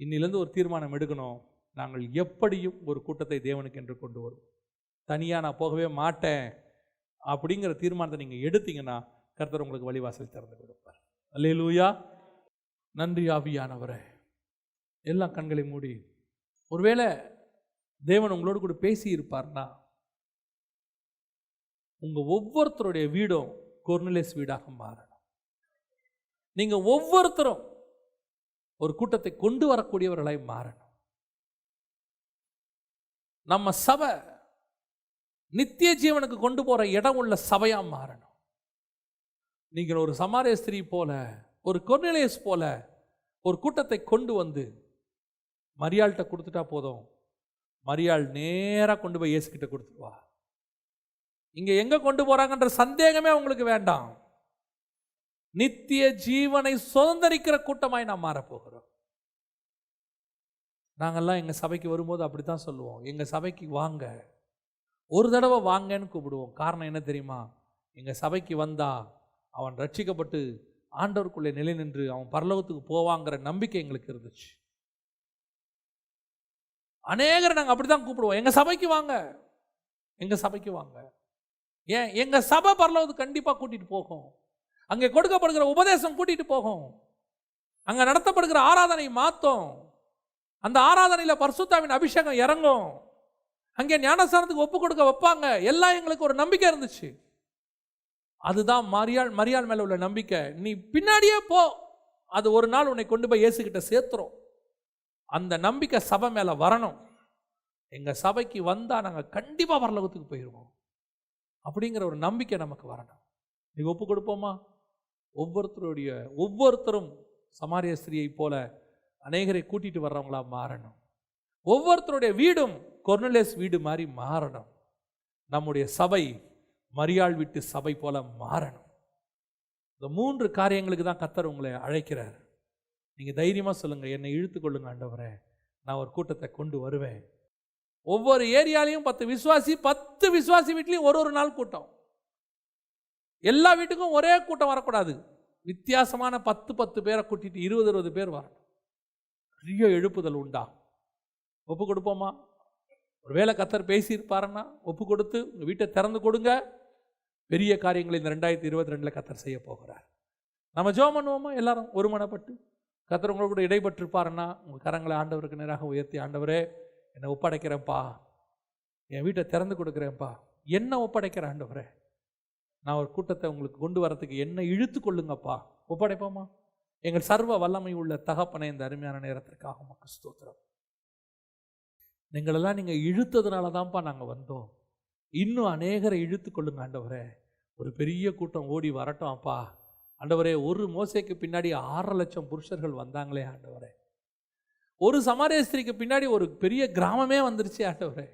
Speaker 1: இன்னிலேருந்து ஒரு தீர்மானம் எடுக்கணும், நாங்கள் எப்படியும் ஒரு கூட்டத்தை தேவனுக்கு என்று கொண்டு வருவோம், தனியாக நான் போகவே மாட்டேன் அப்படிங்கிற தீர்மானத்தை நீங்கள் எடுத்தீங்கன்னா கர்த்தர் உங்களுக்கு வழிவாசல் திறந்து கொடுப்பார். அல்லேலூயா. நன்றி ஆவியானவரே. எல்லாம் கண்களை மூடி, ஒருவேளை தேவன் உங்களோடு கூட பேசி இருப்பார்னா, உங்கள் ஒவ்வொருத்தருடைய வீடும் கொர்நேலியஸ் வீடாக மாறணும். நீங்கள் ஒவ்வொருத்தரும் ஒரு கூட்டத்தை கொண்டு வரக்கூடியவர்களாய் மாறணும். நம்ம சபை நித்திய ஜீவனுக்கு கொண்டு போகிற இடம் உள்ள சபையாக மாறணும். நீங்கள் ஒரு சமாரிய ஸ்திரீ போல, ஒரு கொர்நேலியஸ் போல ஒரு கூட்டத்தை கொண்டு வந்து மரியாள்கிட்ட கொடுத்துட்டா போதும், மரியாள் நேராக கொண்டு போய் இயேசுகிட்ட கொடுத்துருவா. இங்கே எங்கே கொண்டு போகிறாங்கன்ற சந்தேகமே உங்களுக்கு வேண்டாம். நித்திய ஜீவனை சுதந்திரிக்கிற கூட்டமாய் நாம் மாறப்போகிறோம். நாங்கள்லாம் எங்கள் சபைக்கு வரும்போது அப்படி தான் சொல்லுவோம், எங்கள் சபைக்கு வாங்க, ஒரு தடவை வாங்கன்னு கூப்பிடுவோம். காரணம் என்ன தெரியுமா? எங்கள் சபைக்கு வந்தா அவன் ரட்சிக்கப்பட்டு ஆண்டவருக்குள்ளே நிலை நின்று அவன் பரலோகத்துக்கு போவாங்கிற நம்பிக்கை எங்களுக்கு இருந்துச்சு. அநேகரை நாங்கள் அப்படி தான் கூப்பிடுவோம், எங்கள் சபைக்கு வாங்க, எங்கள் சபைக்கு வாங்க. ஏன்? எங்கள் சபை பரலோகத்துக்கு கண்டிப்பாக கூட்டிகிட்டு போகும், அங்கே கொடுக்கப்படுகிற உபதேசம் கூட்டிகிட்டு போகும், அங்கே நடத்தப்படுகிற ஆராதனை மாற்றும், அந்த ஆராதனையில் பரிசுத்தாவின் அபிஷேகம் இறங்கும், அங்கே ஞானஸ்தானத்துக்கு ஒப்பு கொடுக்க வைப்பாங்க. எல்லாம் எங்களுக்கு ஒரு நம்பிக்கை இருந்துச்சு. அதுதான் மரியாள் மேலே உள்ள நம்பிக்கை. நீ பின்னாடியே போ, அது ஒரு நாள் உன்னை கொண்டு போய் இயேசுகிட்ட சேர்த்துரும். அந்த நம்பிக்கை சபை மேலே வரணும். எங்கள் சபைக்கு வந்தால் நாங்கள் கண்டிப்பாக பரலோகத்துக்கு போயிடுவோம் அப்படிங்கிற ஒரு நம்பிக்கை நமக்கு வரணும். நீ ஒப்பு கொடுப்போமா? ஒவ்வொருத்தரும் சமாரிய ஸ்திரியை போல அநேகரை கூட்டிட்டு வர்றவங்களா மாறணும். ஒவ்வொருத்தருடைய வீடும் கொர்நேலியஸ் வீடு மாதிரி மாறணும். நம்முடைய சபை மரியாள் வீட்டு சபை போல மாறணும். இந்த 3 காரியங்களுக்கு தான் கர்த்தர் உங்களை அழைக்கிறார். நீங்கள் தைரியமாக சொல்லுங்கள், என்னை இழுத்துக்கொள்ளுங்க ஆண்டவரே, நான் ஒரு கூட்டத்தை கொண்டு வருவேன். ஒவ்வொரு ஏரியாலையும் 10 விசுவாசி வீட்லையும் ஒரு நாள் கூட்டம். எல்லா வீட்டுக்கும் ஒரே கூட்டம் வரக்கூடாது. வித்தியாசமான 10 பேரை கூட்டிட்டு 20 பேர் வரணும். பெரிய எழுப்புதல் உண்டா? ஒப்பு கொடுப்போமா? ஒரு வேளை கர்த்தர் பேசியிருப்பாருன்னா ஒப்பு கொடுத்து உங்கள் வீட்டை திறந்து கொடுங்க. பெரிய காரியங்களை இந்த 2022 கர்த்தர் செய்ய போகிறார். நம்ம ஜெபம் பண்ணுவோமா? எல்லாரும் ஒருமனப்பட்டு. கர்த்தர் உங்களோட கூட இடைப்பட்டிருப்பாருன்னா உங்கள் கரங்களை ஆண்டவருக்கு நேராக உயர்த்தி, ஆண்டவரே என்னை ஒப்படைக்கிறேன்ப்பா, என் வீட்டை திறந்து கொடுக்குறேன்ப்பா, என்ன ஒப்படைக்கிற ஆண்டவரே, நான் ஒரு கூட்டத்தை உங்களுக்கு கொண்டு வரத்துக்கு என்ன இழுத்து கொள்ளுங்கப்பா, ஒப்படைப்போமா? எங்கள் சர்வ வல்லமை உள்ள தகப்பனை இந்த அருமையான நேரத்திற்காக உமக்கு ஸ்தோத்திரம். நீங்களெல்லாம் நீங்கள் இழுத்ததுனால தான்ப்பா நாங்கள் வந்தோம். இன்னும் அநேகரை இழுத்து கொள்ளுங்க ஆண்டவரே. ஒரு பெரிய கூட்டம் ஓடி வரட்டும் அப்பா. ஆண்டவரே, ஒரு மோசேக்கு பின்னாடி 6 லட்சம் புருஷர்கள் வந்தாங்களே ஆண்டவரே. ஒரு சமாரிய ஸ்திரீக்கு பின்னாடி ஒரு பெரிய கிராமமே வந்துருச்சு ஆண்டவரே.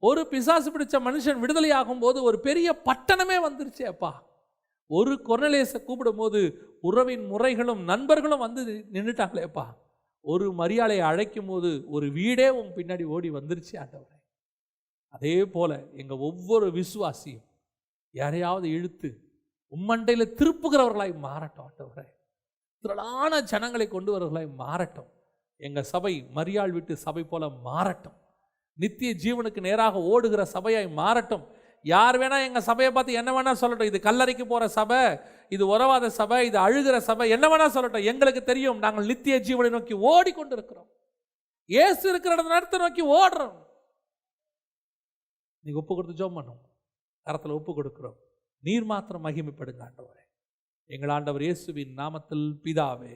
Speaker 1: ஒரு பிசாசு பிடிச்ச மனுஷன் விடுதலை ஆகும்போது ஒரு பெரிய பட்டணமே வந்துருச்சு அப்பா. ஒரு கொர்நேலியஸை கூப்பிடும் போது உறவின் முறைகளும் நண்பர்களும் வந்து நின்றுட்டாங்களேப்பா. ஒரு மரியாளையை அழைக்கும் போது ஒரு வீடே உன் பின்னாடி ஓடி வந்துருச்சு ஆண்டவரே. அதே போல எங்கள் ஒவ்வொரு விசுவாசியும் யாரையாவது இழுத்து உம்மண்டையில் திருப்புகிறவர்களாய் மாறட்டும் ஆண்டவரே. திரளான ஜனங்களை கொண்டு வரவர்களாய் மாறட்டும். எங்கள் சபை மரியாள் வீட்டு சபை போல மாறட்டும். நித்திய ஜீவனுக்கு நேராக ஓடுகிற சபையாய் மாறட்டும். யார் வேணா எங்கள் சபையை பார்த்து என்ன வேணா சொல்லட்டும், இது கல்லறைக்கு போகிற சபை, இது உறவாத சபை, இது அழுகிற சபை, என்ன வேணா சொல்லட்டும். எங்களுக்கு தெரியும், நாங்கள் நித்திய ஜீவனை நோக்கி ஓடிக்கொண்டு இருக்கிறோம். இயேசு இருக்கிற இடத்தை நோக்கி ஓடுறோம். நீங்க ஒப்பு கொடுத்து ஜெபம் பண்ணும், கரத்தில் ஒப்பு கொடுக்கிறோம். நீர் மாத்திரம் மகிமைப்படுங்க ஆண்டவரே. எங்கள் ஆண்டவர் இயேசுவின் நாமத்தில் பிதாவே.